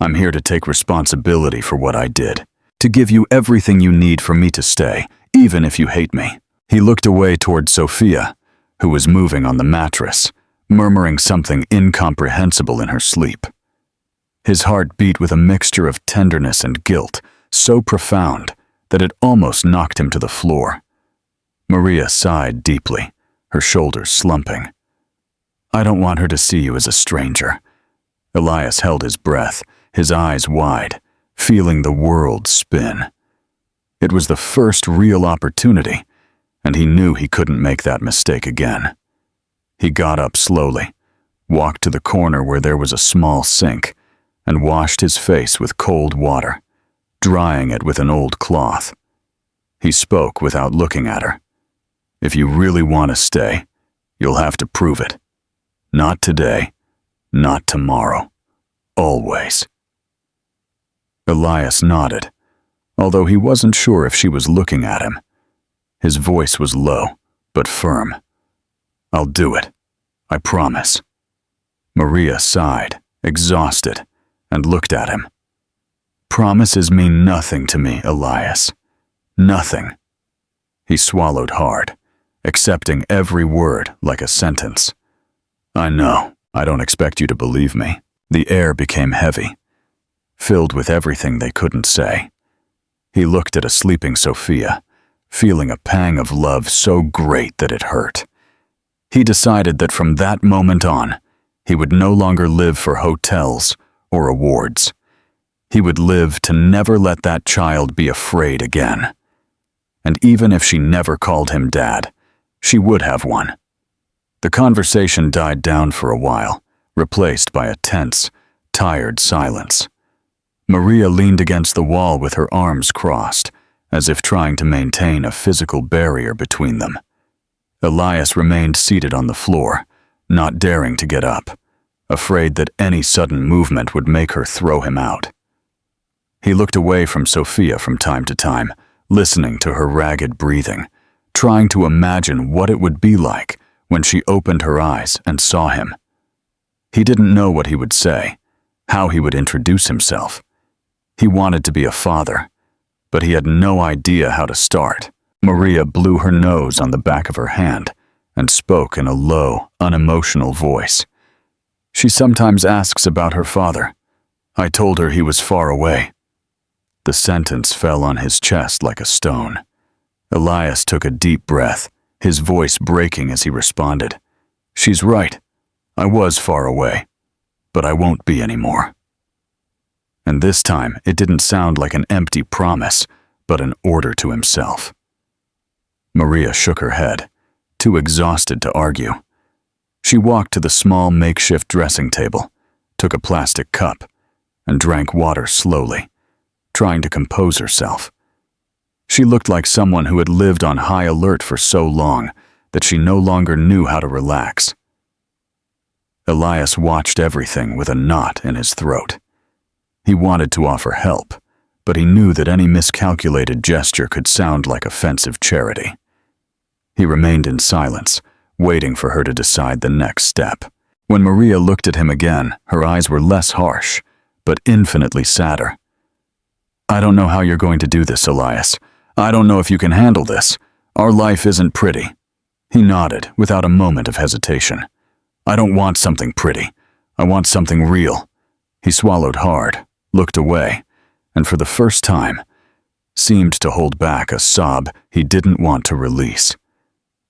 I'm here to take responsibility for what I did, to give you everything you need for me to stay, even if you hate me. He looked away toward Sophia, who was moving on the mattress, murmuring something incomprehensible in her sleep. His heart beat with a mixture of tenderness and guilt, so profound that it almost knocked him to the floor. Maria sighed deeply, her shoulders slumping. "I don't want her to see you as a stranger." Elias held his breath, his eyes wide, feeling the world spin. It was the first real opportunity, and he knew he couldn't make that mistake again. He got up slowly, walked to the corner where there was a small sink, and washed his face with cold water, drying it with an old cloth. He spoke without looking at her. "If you really want to stay, you'll have to prove it. Not today, not tomorrow, always." Elias nodded, although he wasn't sure if she was looking at him. His voice was low, but firm. "I'll do it. I promise." Maria sighed, exhausted, and looked at him. "Promises mean nothing to me, Elias. Nothing." He swallowed hard, accepting every word like a sentence. "I know. I don't expect you to believe me." The air became heavy, filled with everything they couldn't say. He looked at a sleeping Sophia, feeling a pang of love so great that it hurt. He decided that from that moment on, he would no longer live for hotels or awards. He would live to never let that child be afraid again. And even if she never called him Dad, she would have one. The conversation died down for a while, replaced by a tense, tired silence. Maria leaned against the wall with her arms crossed, as if trying to maintain a physical barrier between them. Elias remained seated on the floor, not daring to get up, afraid that any sudden movement would make her throw him out. He looked away from Sophia from time to time, listening to her ragged breathing, trying to imagine what it would be like when she opened her eyes and saw him. He didn't know what he would say, how he would introduce himself. He wanted to be a father, but he had no idea how to start. Maria blew her nose on the back of her hand and spoke in a low, unemotional voice. "She sometimes asks about her father. I told her he was far away." The sentence fell on his chest like a stone. Elias took a deep breath, his voice breaking as he responded. "She's right. I was far away, but I won't be anymore." And this time, it didn't sound like an empty promise, but an order to himself. Maria shook her head, too exhausted to argue. She walked to the small makeshift dressing table, took a plastic cup, and drank water slowly, trying to compose herself. She looked like someone who had lived on high alert for so long that she no longer knew how to relax. Elias watched everything with a knot in his throat. He wanted to offer help, but he knew that any miscalculated gesture could sound like offensive charity. He remained in silence, waiting for her to decide the next step. When Maria looked at him again, her eyes were less harsh, but infinitely sadder. "I don't know how you're going to do this, Elias. I don't know if you can handle this. Our life isn't pretty." He nodded without a moment of hesitation. "I don't want something pretty. I want something real." He swallowed hard, looked away, and for the first time, seemed to hold back a sob he didn't want to release.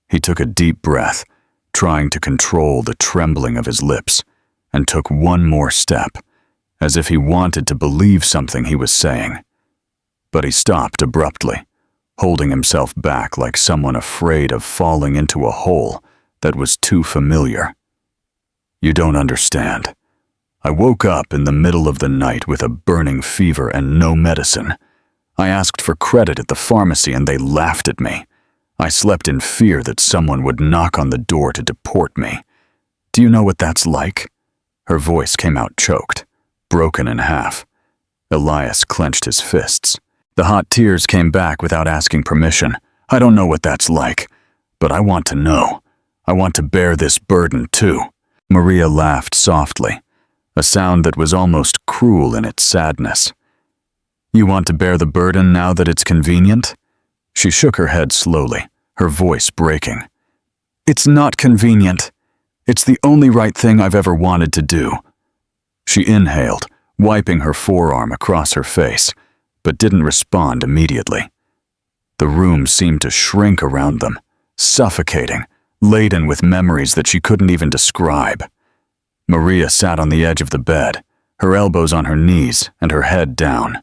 He took a deep breath, trying to control the trembling of his lips, and took one more step, as if he wanted to believe something he was saying. But he stopped abruptly, holding himself back like someone afraid of falling into a hole that was too familiar. "You don't understand. I woke up in the middle of the night with a burning fever and no medicine. I asked for credit at the pharmacy and they laughed at me. I slept in fear that someone would knock on the door to deport me. Do you know what that's like?" Her voice came out choked, broken in half. Elias clenched his fists. The hot tears came back without asking permission. "I don't know what that's like, but I want to know. I want to bear this burden too." Maria laughed softly, a sound that was almost cruel in its sadness. "You want to bear the burden now that it's convenient?" She shook her head slowly, her voice breaking. "It's not convenient. It's the only right thing I've ever wanted to do." She inhaled, wiping her forearm across her face, but didn't respond immediately. The room seemed to shrink around them, suffocating, laden with memories that she couldn't even describe. Maria sat on the edge of the bed, her elbows on her knees and her head down.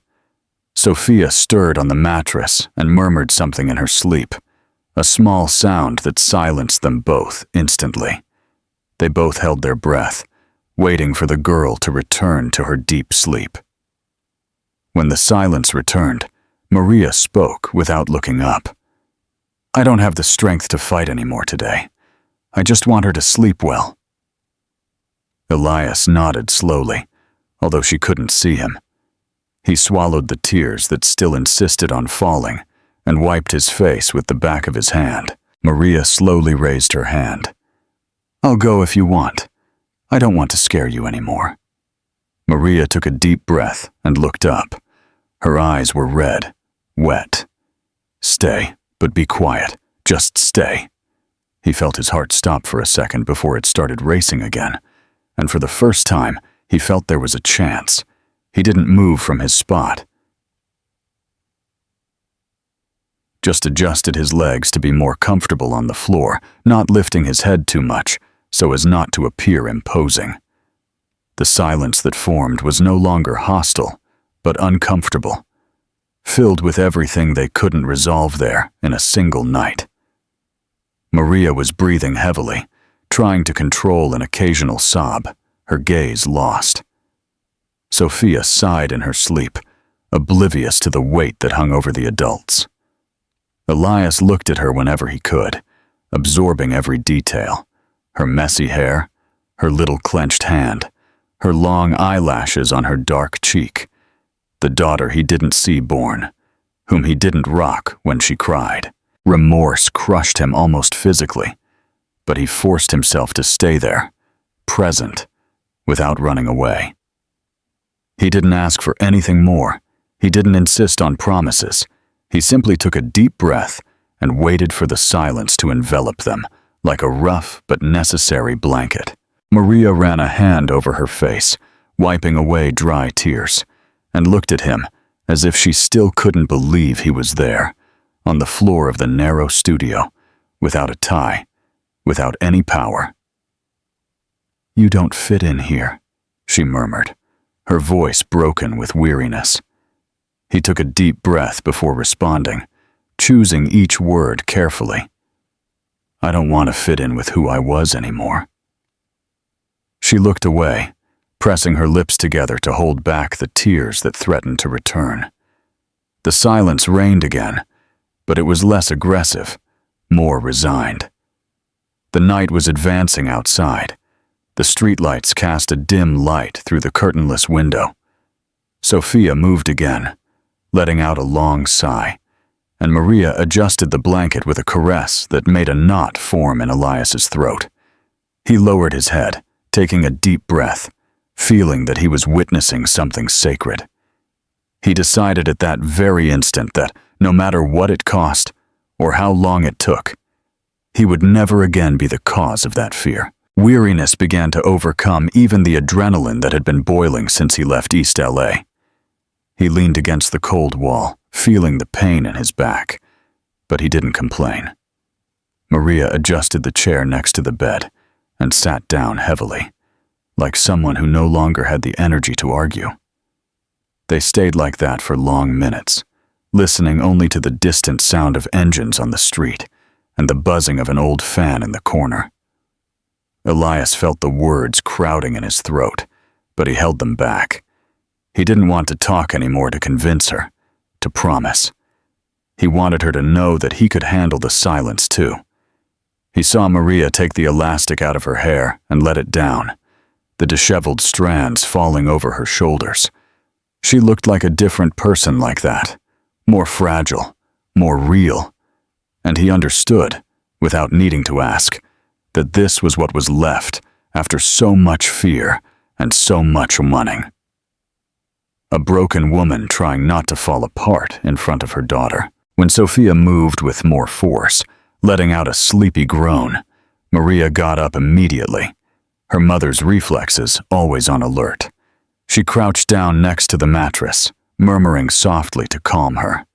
Sophia stirred on the mattress and murmured something in her sleep, a small sound that silenced them both instantly. They both held their breath, waiting for the girl to return to her deep sleep. When the silence returned, Maria spoke without looking up. "I don't have the strength to fight anymore today. I just want her to sleep well." Elias nodded slowly, although she couldn't see him. He swallowed the tears that still insisted on falling and wiped his face with the back of his hand. Maria slowly raised her hand. "I'll go if you want. I don't want to scare you anymore." Maria took a deep breath and looked up. Her eyes were red, wet. "Stay, but be quiet. Just stay." He felt his heart stop for a second before it started racing again, and for the first time, he felt there was a chance. He didn't move from his spot. Just adjusted his legs to be more comfortable on the floor, not lifting his head too much, so as not to appear imposing. The silence that formed was no longer hostile, but uncomfortable, filled with everything they couldn't resolve there in a single night. Maria was breathing heavily, trying to control an occasional sob, her gaze lost. Sophia sighed in her sleep, oblivious to the weight that hung over the adults. Elias looked at her whenever he could, absorbing every detail: her messy hair, her little clenched hand, her long eyelashes on her dark cheek, the daughter he didn't see born, whom he didn't rock when she cried. Remorse crushed him almost physically, but he forced himself to stay there, present, without running away. He didn't ask for anything more. He didn't insist on promises. He simply took a deep breath and waited for the silence to envelop them like a rough but necessary blanket. Maria ran a hand over her face, wiping away dry tears, and looked at him as if she still couldn't believe he was there, on the floor of the narrow studio, without a tie, without any power. "You don't fit in here," she murmured, her voice broken with weariness. He took a deep breath before responding, choosing each word carefully. "I don't want to fit in with who I was anymore." She looked away, pressing her lips together to hold back the tears that threatened to return. The silence reigned again, but it was less aggressive, more resigned. The night was advancing outside. The streetlights cast a dim light through the curtainless window. Sophia moved again, letting out a long sigh, and Maria adjusted the blanket with a caress that made a knot form in Elias's throat. He lowered his head, taking a deep breath, feeling that he was witnessing something sacred. He decided at that very instant that, no matter what it cost, or how long it took, he would never again be the cause of that fear. Weariness began to overcome even the adrenaline that had been boiling since he left East LA. He leaned against the cold wall, feeling the pain in his back, but he didn't complain. Maria adjusted the chair next to the bed and sat down heavily, like someone who no longer had the energy to argue. They stayed like that for long minutes, listening only to the distant sound of engines on the street and the buzzing of an old fan in the corner. Elias felt the words crowding in his throat, but he held them back. He didn't want to talk anymore to convince her, to promise. He wanted her to know that he could handle the silence too. He saw Maria take the elastic out of her hair and let it down, the disheveled strands falling over her shoulders. She looked like a different person like that, more fragile, more real, and he understood, without needing to ask, that this was what was left after so much fear and so much running. A broken woman trying not to fall apart in front of her daughter. When Sophia moved with more force, letting out a sleepy groan, Maria got up immediately, her mother's reflexes always on alert. She crouched down next to the mattress, murmuring softly to calm her.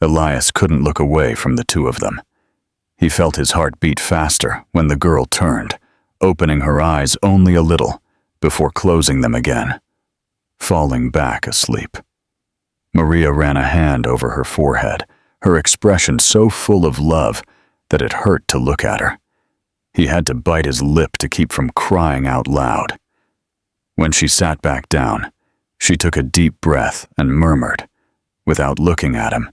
Elias couldn't look away from the two of them. He felt his heart beat faster when the girl turned, opening her eyes only a little before closing them again, falling back asleep. Maria ran a hand over her forehead, her expression so full of love that it hurt to look at her. He had to bite his lip to keep from crying out loud. When she sat back down, she took a deep breath and murmured, without looking at him,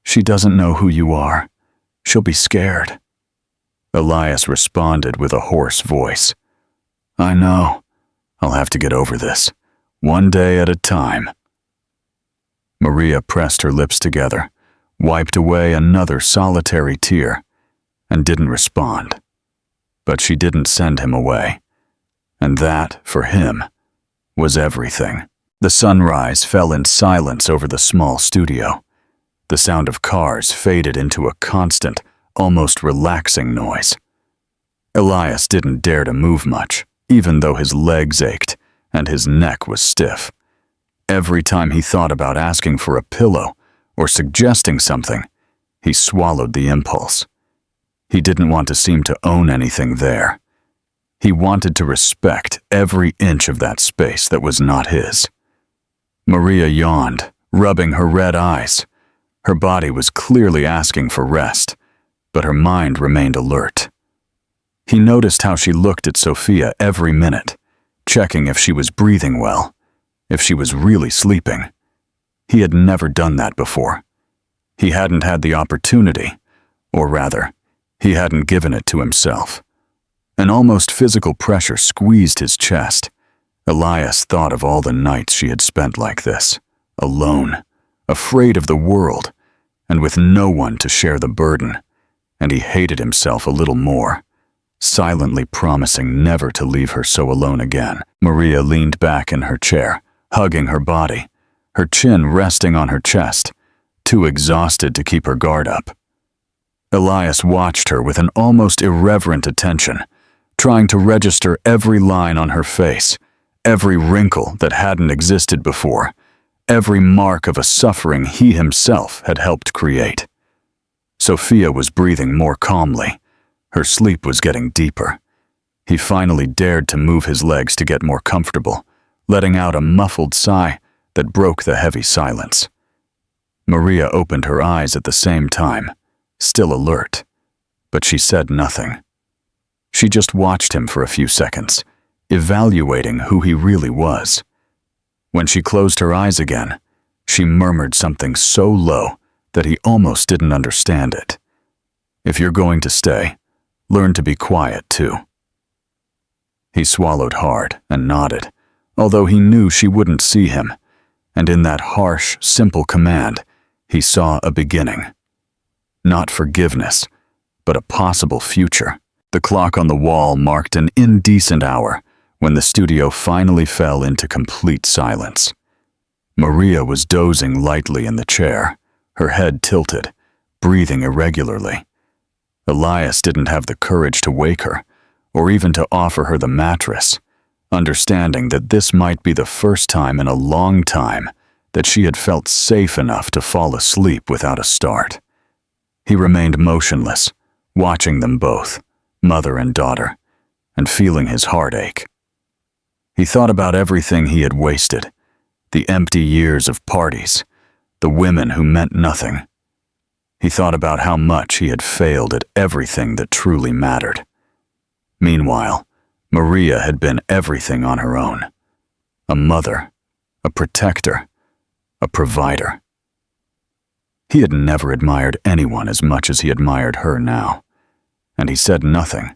"She doesn't know who you are. She'll be scared." Elias responded with a hoarse voice, "I know. I'll have to get over this, one day at a time." Maria pressed her lips together, wiped away another solitary tear, and didn't respond. But she didn't send him away. And that, for him, was everything. The sunrise fell in silence over the small studio. The sound of cars faded into a constant, almost relaxing noise. Elias didn't dare to move much, even though his legs ached and his neck was stiff. Every time he thought about asking for a pillow or suggesting something, he swallowed the impulse. He didn't want to seem to own anything there. He wanted to respect every inch of that space that was not his. Maria yawned, rubbing her red eyes. Her body was clearly asking for rest, but her mind remained alert. He noticed how she looked at Sophia every minute, checking if she was breathing well, if she was really sleeping. He had never done that before. He hadn't had the opportunity, or rather, he hadn't given it to himself. An almost physical pressure squeezed his chest. Elias thought of all the nights she had spent like this, alone, afraid of the world, and with no one to share the burden, and he hated himself a little more, silently promising never to leave her so alone again. Maria leaned back in her chair, hugging her body, her chin resting on her chest, too exhausted to keep her guard up. Elias watched her with an almost irreverent attention, trying to register every line on her face, every wrinkle that hadn't existed before, every mark of a suffering he himself had helped create. Sophia was breathing more calmly. Her sleep was getting deeper. He finally dared to move his legs to get more comfortable, letting out a muffled sigh that broke the heavy silence. Maria opened her eyes at the same time, still alert, but she said nothing. She just watched him for a few seconds, evaluating who he really was. When she closed her eyes again, she murmured something so low that he almost didn't understand it. "If you're going to stay, learn to be quiet too." He swallowed hard and nodded, although he knew she wouldn't see him, and in that harsh, simple command, he saw a beginning. Not forgiveness, but a possible future. The clock on the wall marked an indecent hour when the studio finally fell into complete silence. Maria was dozing lightly in the chair, her head tilted, breathing irregularly. Elias didn't have the courage to wake her, or even to offer her the mattress, understanding that this might be the first time in a long time that she had felt safe enough to fall asleep without a start. He remained motionless, watching them both, mother and daughter, and feeling his heart ache. He thought about everything he had wasted, the empty years of parties, the women who meant nothing. He thought about how much he had failed at everything that truly mattered. Meanwhile, Maria had been everything on her own. A mother, a protector, a provider. He had never admired anyone as much as he admired her now, and he said nothing,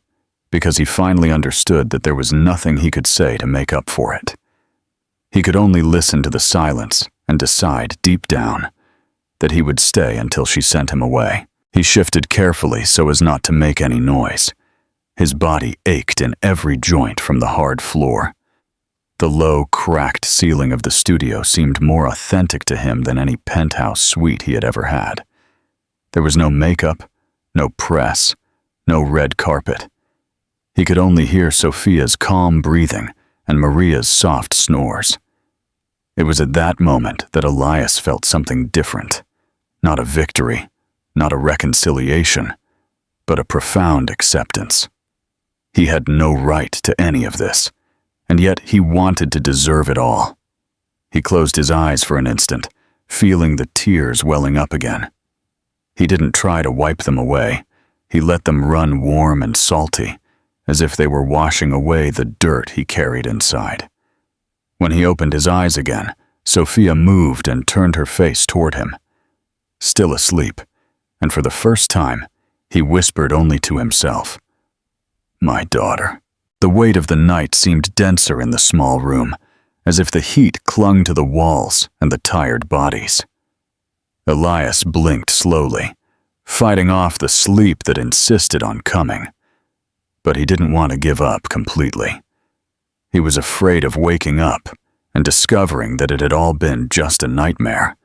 because he finally understood that there was nothing he could say to make up for it. He could only listen to the silence and decide deep down that he would stay until she sent him away. He shifted carefully so as not to make any noise. His body ached in every joint from the hard floor. The low, cracked ceiling of the studio seemed more authentic to him than any penthouse suite he had ever had. There was no makeup, no press, no red carpet. He could only hear Sophia's calm breathing and Maria's soft snores. It was at that moment that Elias felt something different. Not a victory, not a reconciliation, but a profound acceptance. He had no right to any of this, and yet he wanted to deserve it all. He closed his eyes for an instant, feeling the tears welling up again. He didn't try to wipe them away. He let them run warm and salty, as if they were washing away the dirt he carried inside. When he opened his eyes again, Sophia moved and turned her face toward him. Still asleep, and for the first time, he whispered only to himself, "My daughter." The weight of the night seemed denser in the small room, as if the heat clung to the walls and the tired bodies. Elias blinked slowly, fighting off the sleep that insisted on coming. But he didn't want to give up completely. He was afraid of waking up and discovering that it had all been just a nightmare,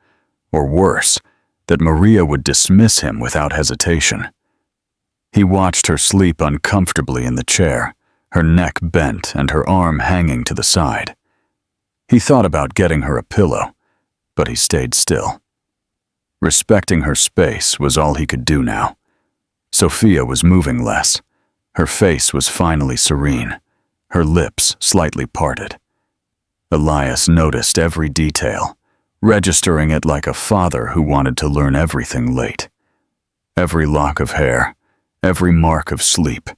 or worse, that Maria would dismiss him without hesitation. He watched her sleep uncomfortably in the chair, her neck bent and her arm hanging to the side. He thought about getting her a pillow, but he stayed still. Respecting her space was all he could do now. Sophia was moving less. Her face was finally serene, her lips slightly parted. Elias noticed every detail, registering it like a father who wanted to learn everything late. Every lock of hair, every mark of sleep,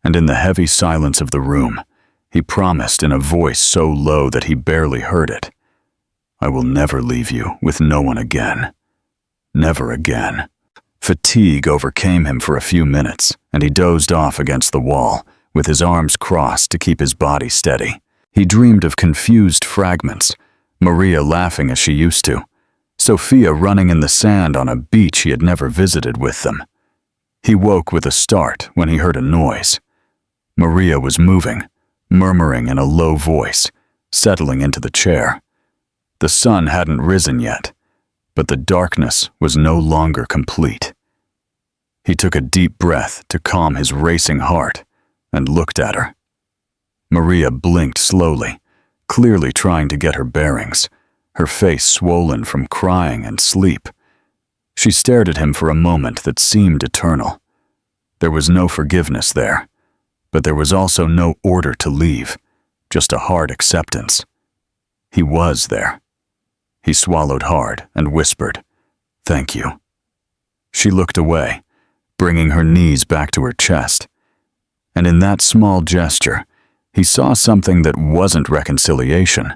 and in the heavy silence of the room, he promised in a voice so low that he barely heard it, "I will never leave you with no one again. Never again." Fatigue overcame him for a few minutes, and he dozed off against the wall, with his arms crossed to keep his body steady. He dreamed of confused fragments, Maria laughing as she used to, Sophia running in the sand on a beach he had never visited with them. He woke with a start when he heard a noise. Maria was moving, murmuring in a low voice, settling into the chair. The sun hadn't risen yet, but the darkness was no longer complete. He took a deep breath to calm his racing heart and looked at her. Maria blinked slowly, clearly trying to get her bearings, her face swollen from crying and sleep. She stared at him for a moment that seemed eternal. There was no forgiveness there, but there was also no order to leave, just a hard acceptance. He was there. He swallowed hard and whispered, "Thank you." She looked away, bringing her knees back to her chest. And in that small gesture, he saw something that wasn't reconciliation,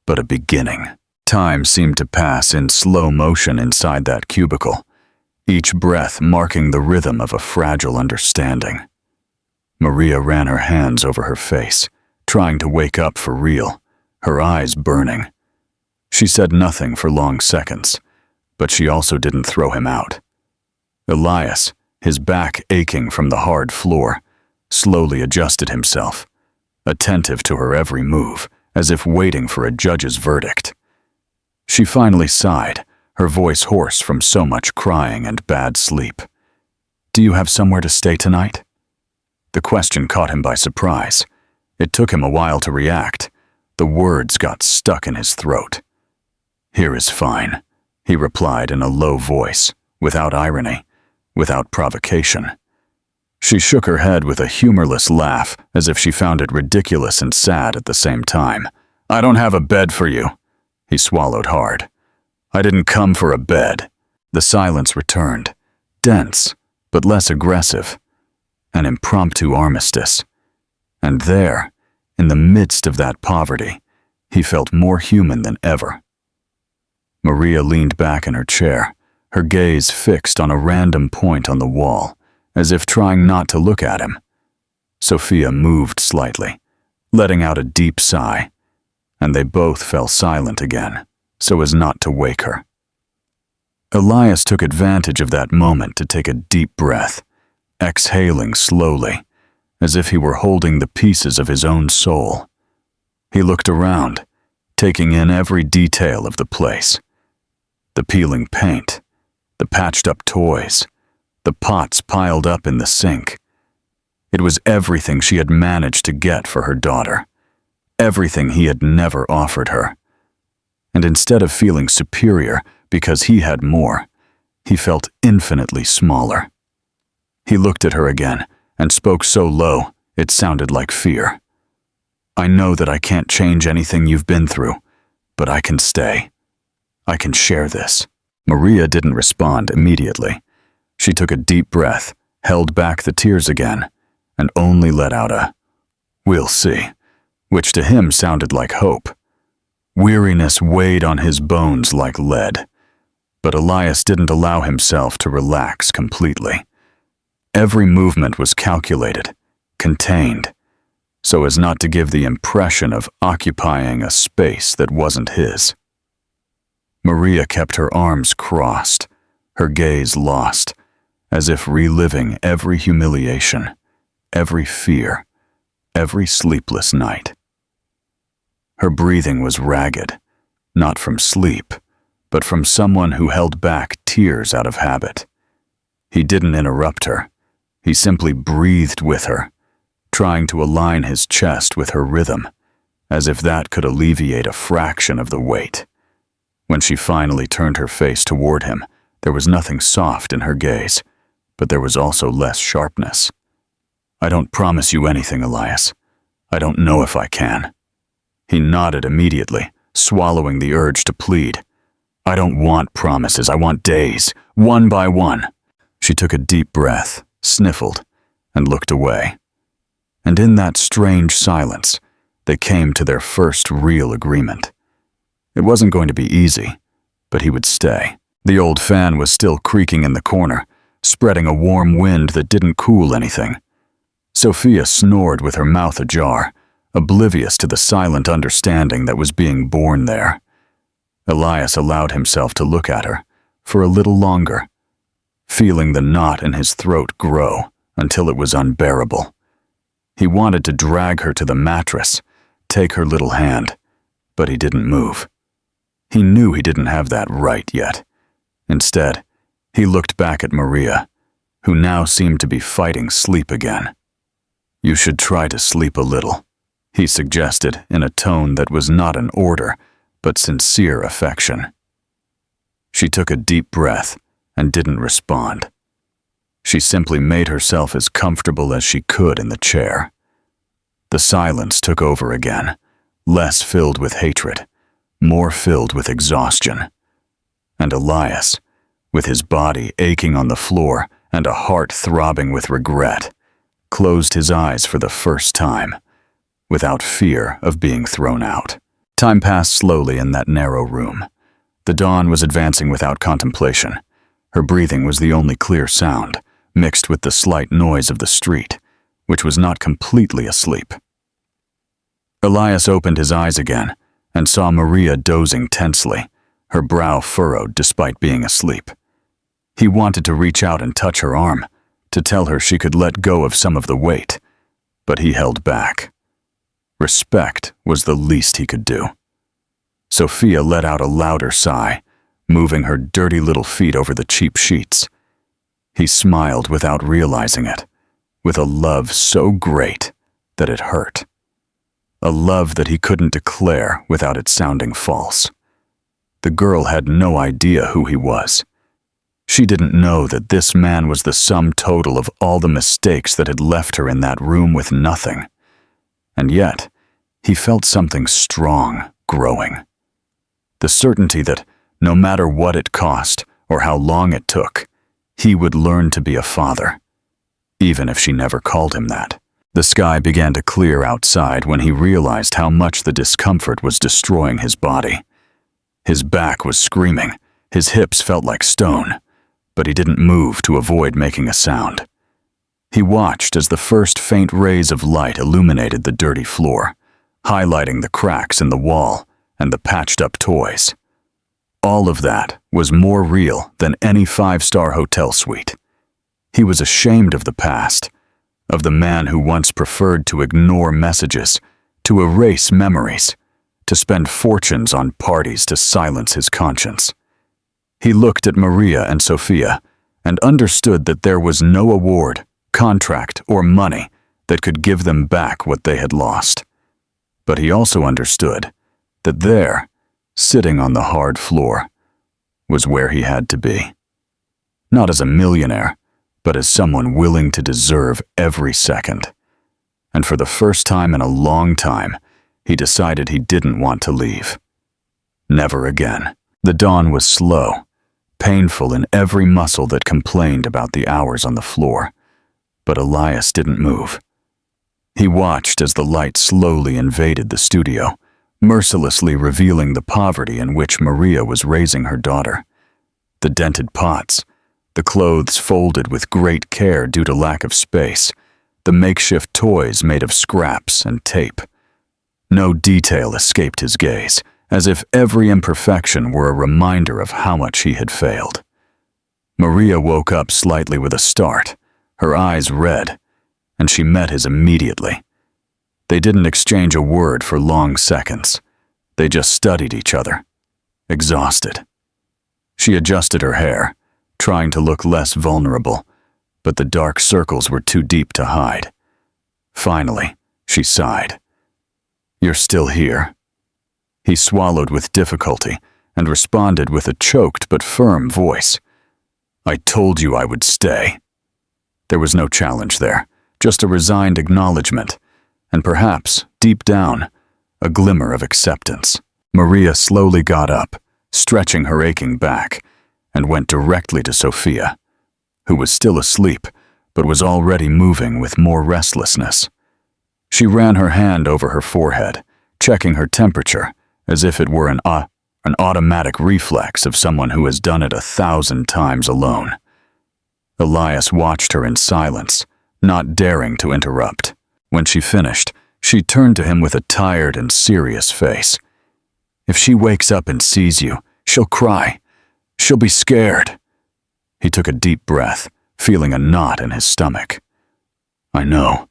but a beginning. Time seemed to pass in slow motion inside that cubicle, each breath marking the rhythm of a fragile understanding. Maria ran her hands over her face, trying to wake up for real, her eyes burning. She said nothing for long seconds, but she also didn't throw him out. Elias, his back aching from the hard floor, slowly adjusted himself, attentive to her every move, as if waiting for a judge's verdict. She finally sighed, her voice hoarse from so much crying and bad sleep. "Do you have somewhere to stay tonight?" The question caught him by surprise. It took him a while to react. The words got stuck in his throat. "Here is fine," he replied in a low voice, without irony, without provocation. She shook her head with a humorless laugh, as if she found it ridiculous and sad at the same time. "I don't have a bed for you." He swallowed hard. "I didn't come for a bed." The silence returned, dense, but less aggressive. An impromptu armistice. And there, in the midst of that poverty, he felt more human than ever. Maria leaned back in her chair, her gaze fixed on a random point on the wall, as if trying not to look at him. Sophia moved slightly, letting out a deep sigh, and they both fell silent again, so as not to wake her. Elias took advantage of that moment to take a deep breath, exhaling slowly, as if he were holding the pieces of his own soul. He looked around, taking in every detail of the place. The peeling paint, the patched-up toys, the pots piled up in the sink. It was everything she had managed to get for her daughter. everything he had never offered her. And instead of feeling superior because he had more, he felt infinitely smaller. He looked at her again and spoke so low it sounded like fear. "I know that I can't change anything you've been through, but I can stay. I can share this." Maria didn't respond immediately. She took a deep breath, held back the tears again, and only let out a, "We'll see," which to him sounded like hope. Weariness weighed on his bones like lead, but Elias didn't allow himself to relax completely. Every movement was calculated, contained, so as not to give the impression of occupying a space that wasn't his. Maria kept her arms crossed, her gaze lost, as if reliving every humiliation, every fear, every sleepless night. Her breathing was ragged, not from sleep, but from someone who held back tears out of habit. He didn't interrupt her. He simply breathed with her, trying to align his chest with her rhythm, as if that could alleviate a fraction of the weight. When she finally turned her face toward him, there was nothing soft in her gaze, but there was also less sharpness. "I don't promise you anything, Elias. I don't know if I can." He nodded immediately, swallowing the urge to plead. "I don't want promises, I want days, one by one." She took a deep breath, sniffled, and looked away. And in that strange silence, they came to their first real agreement. It wasn't going to be easy, but he would stay. The old fan was still creaking in the corner, spreading a warm wind that didn't cool anything. Sophia snored with her mouth ajar, oblivious to the silent understanding that was being born there. Elias allowed himself to look at her for a little longer, feeling the knot in his throat grow until it was unbearable. He wanted to drag her to the mattress, take her little hand, but he didn't move. He knew he didn't have that right yet. Instead, he looked back at Maria, who now seemed to be fighting sleep again. "You should try to sleep a little," he suggested in a tone that was not an order, but sincere affection. She took a deep breath and didn't respond. She simply made herself as comfortable as she could in the chair. The silence took over again, less filled with hatred, more filled with exhaustion. And Elias, with his body aching on the floor and a heart throbbing with regret, closed his eyes for the first time, without fear of being thrown out. Time passed slowly in that narrow room. The dawn was advancing without contemplation. Her breathing was the only clear sound, mixed with the slight noise of the street, which was not completely asleep. Elias opened his eyes again and saw Maria dozing tensely, her brow furrowed despite being asleep. He wanted to reach out and touch her arm, to tell her she could let go of some of the weight, but he held back. Respect was the least he could do. Sophia let out a louder sigh, moving her dirty little feet over the cheap sheets. He smiled without realizing it, with a love so great that it hurt. A love that he couldn't declare without it sounding false. The girl had no idea who he was. She didn't know that this man was the sum total of all the mistakes that had left her in that room with nothing. And yet, he felt something strong growing. The certainty that, no matter what it cost or how long it took, he would learn to be a father, even if she never called him that. The sky began to clear outside when he realized how much the discomfort was destroying his body. His back was screaming, his hips felt like stone, but he didn't move to avoid making a sound. He watched as the first faint rays of light illuminated the dirty floor, highlighting the cracks in the wall and the patched-up toys. All of that was more real than any five-star hotel suite. He was ashamed of the past, of the man who once preferred to ignore messages, to erase memories, to spend fortunes on parties to silence his conscience. He looked at Maria and Sophia and understood that there was no award, contract, or money that could give them back what they had lost. But he also understood that there, sitting on the hard floor, was where he had to be. Not as a millionaire, but as someone willing to deserve every second. And for the first time in a long time, he decided he didn't want to leave. Never again. The dawn was slow, painful in every muscle that complained about the hours on the floor. But Elias didn't move. He watched as the light slowly invaded the studio, mercilessly revealing the poverty in which Maria was raising her daughter. The dented pots, the clothes folded with great care due to lack of space, the makeshift toys made of scraps and tape. No detail escaped his gaze, as if every imperfection were a reminder of how much he had failed. Maria woke up slightly with a start, her eyes red, and she met his immediately. They didn't exchange a word for long seconds. They just studied each other, exhausted. She adjusted her hair, trying to look less vulnerable, but the dark circles were too deep to hide. Finally, she sighed. "You're still here." He swallowed with difficulty and responded with a choked but firm voice. "I told you I would stay." There was no challenge there, just a resigned acknowledgement, and perhaps, deep down, a glimmer of acceptance. Maria slowly got up, stretching her aching back, and went directly to Sophia, who was still asleep but was already moving with more restlessness. She ran her hand over her forehead, checking her temperature as if it were an automatic reflex of someone who has done it 1,000 times alone. Elias watched her in silence, not daring to interrupt. When she finished, she turned to him with a tired and serious face. "If she wakes up and sees you, she'll cry. She'll be scared." He took a deep breath, feeling a knot in his stomach. "I know.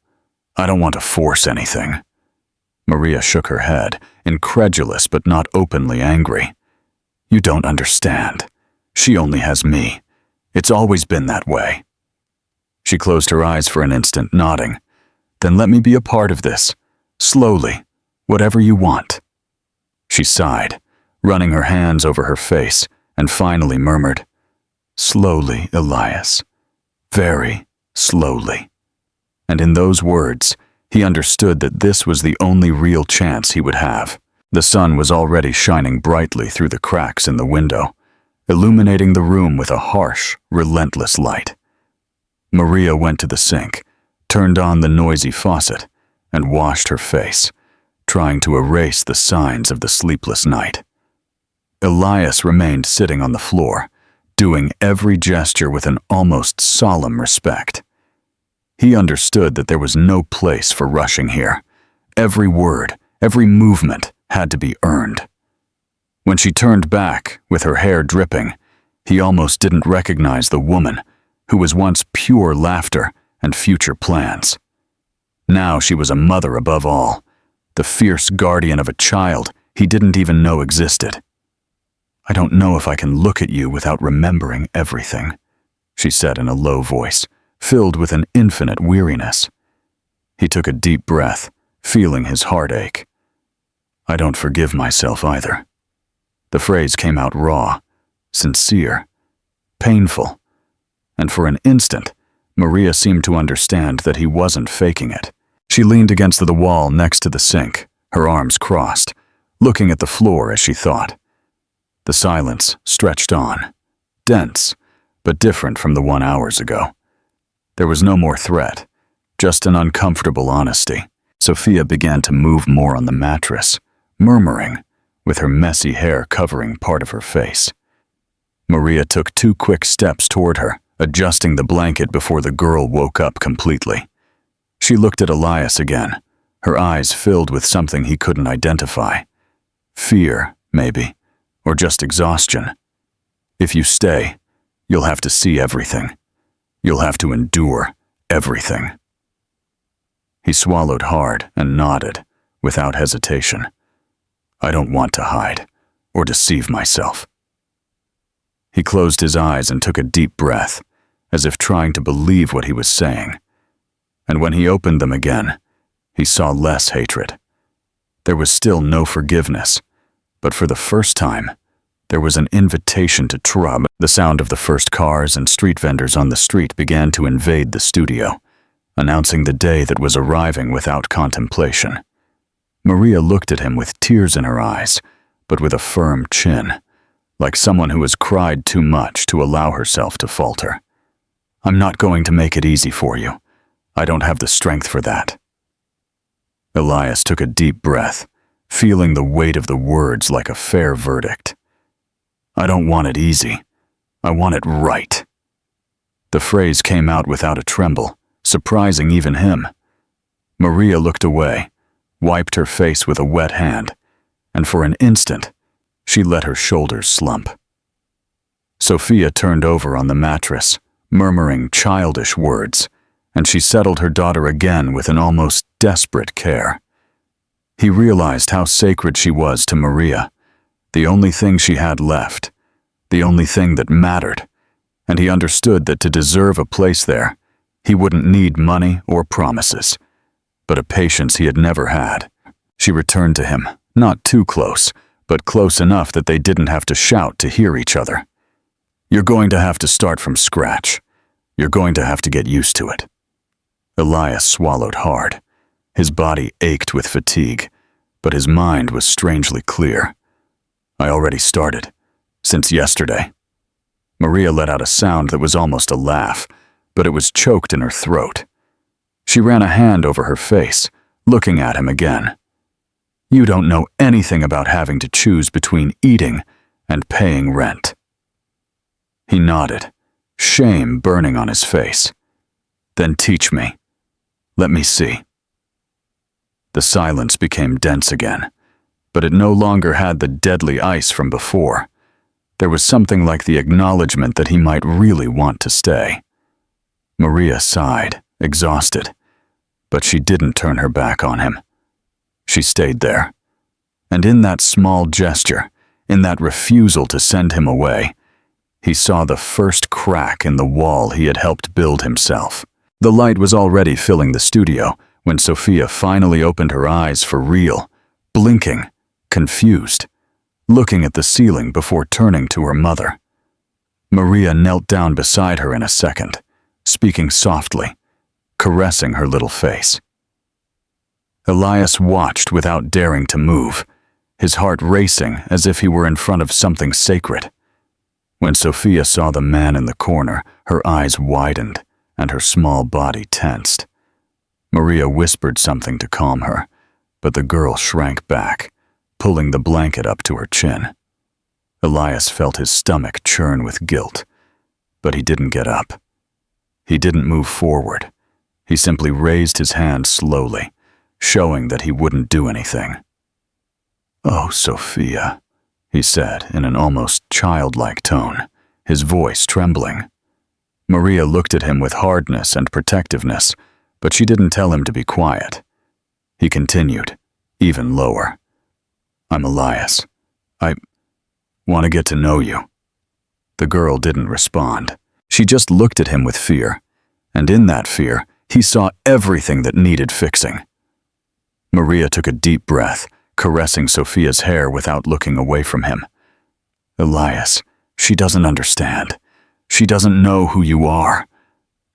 I don't want to force anything." Maria shook her head, incredulous but not openly angry. "You don't understand. She only has me. It's always been that way." She closed her eyes for an instant, nodding. "Then let me be a part of this. Slowly, whatever you want." She sighed, running her hands over her face, and finally murmured, "Slowly, Elias. Very slowly." And in those words, he understood that this was the only real chance he would have. The sun was already shining brightly through the cracks in the window, illuminating the room with a harsh, relentless light. Maria went to the sink, turned on the noisy faucet, and washed her face, trying to erase the signs of the sleepless night. Elias remained sitting on the floor, doing every gesture with an almost solemn respect. He understood that there was no place for rushing here. Every word, every movement had to be earned. When she turned back, with her hair dripping, he almost didn't recognize the woman who was once pure laughter and future plans. Now she was a mother above all, the fierce guardian of a child he didn't even know existed. "I don't know if I can look at you without remembering everything," she said in a low voice, filled with an infinite weariness. He took a deep breath, feeling his heart ache. "I don't forgive myself either." The phrase came out raw, sincere, painful, and for an instant, Maria seemed to understand that he wasn't faking it. She leaned against the wall next to the sink, her arms crossed, looking at the floor as she thought. The silence stretched on, dense, but different from the one hours ago. There was no more threat, just an uncomfortable honesty. Sophia began to move more on the mattress, murmuring, with her messy hair covering part of her face. Maria took 2 quick steps toward her, adjusting the blanket before the girl woke up completely. She looked at Elias again, her eyes filled with something he couldn't identify. Fear, maybe, or just exhaustion. "If you stay, you'll have to see everything. You'll have to endure everything." He swallowed hard and nodded, without hesitation. "I don't want to hide or deceive myself." He closed his eyes and took a deep breath, as if trying to believe what he was saying. And when he opened them again, he saw less hatred, There was still no forgiveness, but for the first time, there was an invitation to trub. The sound of the first cars and street vendors on the street began to invade the studio, announcing the day that was arriving without contemplation. Maria looked at him with tears in her eyes, but with a firm chin, like someone who has cried too much to allow herself to falter. "I'm not going to make it easy for you. I don't have the strength for that." Elias took a deep breath, feeling the weight of the words like a fair verdict. "I don't want it easy. I want it right." The phrase came out without a tremble, surprising even him. Maria looked away, wiped her face with a wet hand, and for an instant, she let her shoulders slump. Sophia turned over on the mattress, murmuring childish words, and she settled her daughter again with an almost desperate care. He realized how sacred she was to Maria, the only thing she had left, the only thing that mattered, and he understood that to deserve a place there, he wouldn't need money or promises, but a patience he had never had. She returned to him, not too close, but close enough that they didn't have to shout to hear each other. "You're going to have to start from scratch. You're going to have to get used to it." Elias swallowed hard. His body ached with fatigue, but his mind was strangely clear. "I already started. Since yesterday." Maria let out a sound that was almost a laugh, but it was choked in her throat. She ran a hand over her face, looking at him again. "You don't know anything about having to choose between eating and paying rent." He nodded, shame burning on his face. "Then teach me. Let me see." The silence became dense again, but it no longer had the deadly ice from before. There was something like the acknowledgement that he might really want to stay. Maria sighed, exhausted, but she didn't turn her back on him. She stayed there. And in that small gesture, in that refusal to send him away, he saw the first crack in the wall he had helped build himself. The light was already filling the studio when Sophia finally opened her eyes for real, blinking, confused, looking at the ceiling before turning to her mother. Maria knelt down beside her in a second, speaking softly, caressing her little face. Elias watched without daring to move, his heart racing as if he were in front of something sacred. When Sophia saw the man in the corner, her eyes widened and her small body tensed. Maria whispered something to calm her, but the girl shrank back, pulling the blanket up to her chin. Elias felt his stomach churn with guilt, but he didn't get up. He didn't move forward. He simply raised his hand slowly, showing that he wouldn't do anything. "Oh, Sophia," he said in an almost childlike tone, his voice trembling. Maria looked at him with hardness and protectiveness, but she didn't tell him to be quiet. He continued, even lower. "I'm Elias. I want to get to know you." The girl didn't respond. She just looked at him with fear, and in that fear, he saw everything that needed fixing. Maria took a deep breath, caressing Sophia's hair without looking away from him. "Elias, she doesn't understand. She doesn't know who you are."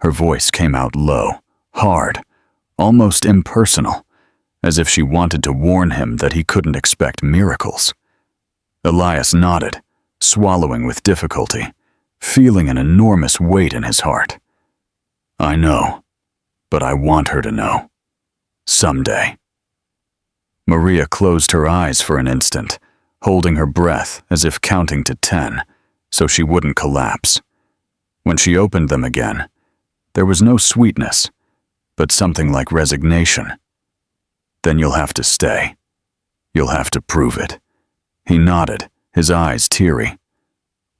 Her voice came out low, hard, almost impersonal, as if she wanted to warn him that he couldn't expect miracles. Elias nodded, swallowing with difficulty, feeling an enormous weight in his heart. "I know, but I want her to know. Someday." Maria closed her eyes for an instant, holding her breath as if counting to 10, so she wouldn't collapse. When she opened them again, there was no sweetness, but something like resignation. "Then you'll have to stay. You'll have to prove it." He nodded, his eyes teary.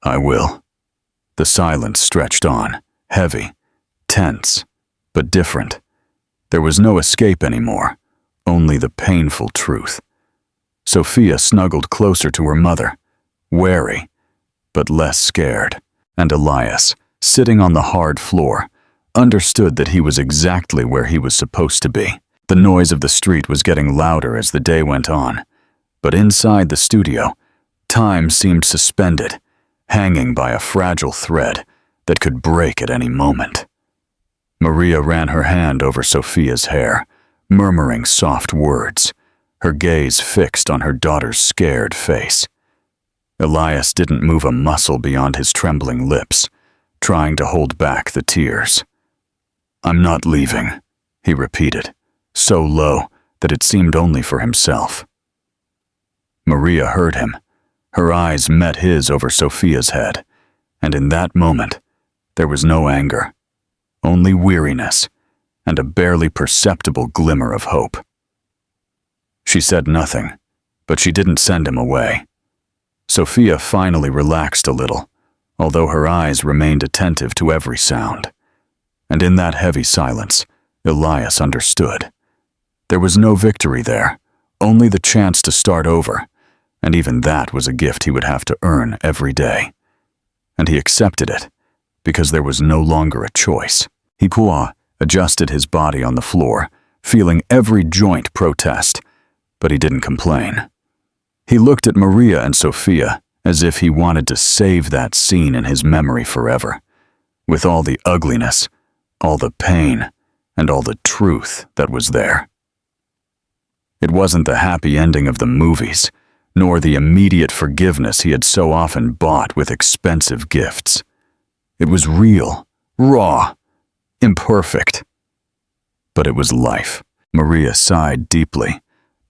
"I will." The silence stretched on, heavy, tense, but different. There was no escape anymore, only the painful truth. Sophia snuggled closer to her mother, wary, but less scared, and Elias, sitting on the hard floor, understood that he was exactly where he was supposed to be. The noise of the street was getting louder as the day went on, but inside the studio, time seemed suspended, hanging by a fragile thread that could break at any moment. Maria ran her hand over Sophia's hair, murmuring soft words, her gaze fixed on her daughter's scared face. Elias didn't move a muscle beyond his trembling lips, trying to hold back the tears. "I'm not leaving," he repeated, so low that it seemed only for himself. Maria heard him. Her eyes met his over Sophia's head, and in that moment, there was no anger, only weariness and a barely perceptible glimmer of hope. She said nothing, but she didn't send him away. Sophia finally relaxed a little, although her eyes remained attentive to every sound. And in that heavy silence, Elias understood. There was no victory there, only the chance to start over, and even that was a gift he would have to earn every day. And he accepted it, because there was no longer a choice. He adjusted his body on the floor, feeling every joint protest, but he didn't complain. He looked at Maria and Sophia as if he wanted to save that scene in his memory forever, with all the ugliness, all the pain, and all the truth that was there. It wasn't the happy ending of the movies, nor the immediate forgiveness he had so often bought with expensive gifts. It was real, raw, imperfect. But it was life. Maria sighed deeply,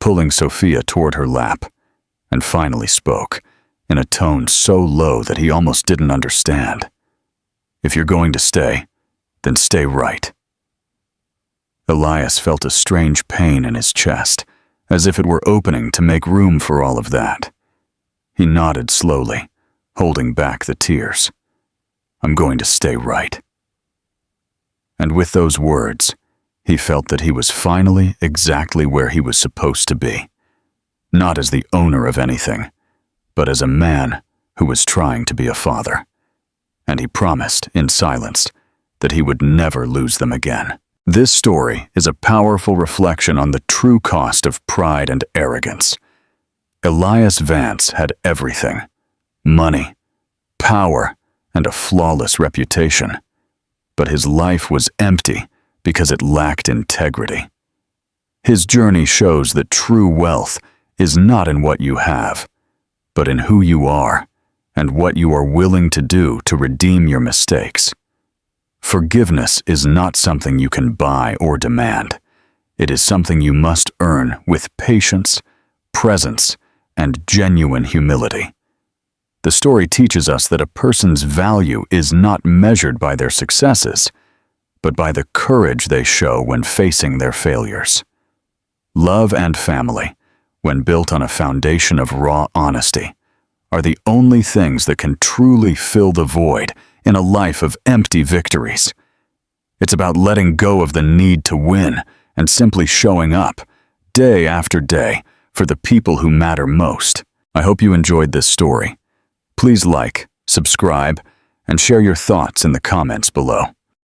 pulling Sophia toward her lap, and finally spoke, in a tone so low that he almost didn't understand. "If you're going to stay, then stay right." Elias felt a strange pain in his chest, as if it were opening to make room for all of that. He nodded slowly, holding back the tears. "I'm going to stay right." And with those words, he felt that he was finally exactly where he was supposed to be. Not as the owner of anything, but as a man who was trying to be a father. And he promised, in silence, that he would never lose them again. This story is a powerful reflection on the true cost of pride and arrogance. Elias Vance had everything: money, power, and a flawless reputation. But his life was empty because it lacked integrity. His journey shows that true wealth is not in what you have, but in who you are and what you are willing to do to redeem your mistakes. Forgiveness is not something you can buy or demand. It is something you must earn with patience, presence, and genuine humility. The story teaches us that a person's value is not measured by their successes, but by the courage they show when facing their failures. Love and family, when built on a foundation of raw honesty, are the only things that can truly fill the void in a life of empty victories. It's about letting go of the need to win and simply showing up, day after day, for the people who matter most. I hope you enjoyed this story. Please like, subscribe, and share your thoughts in the comments below.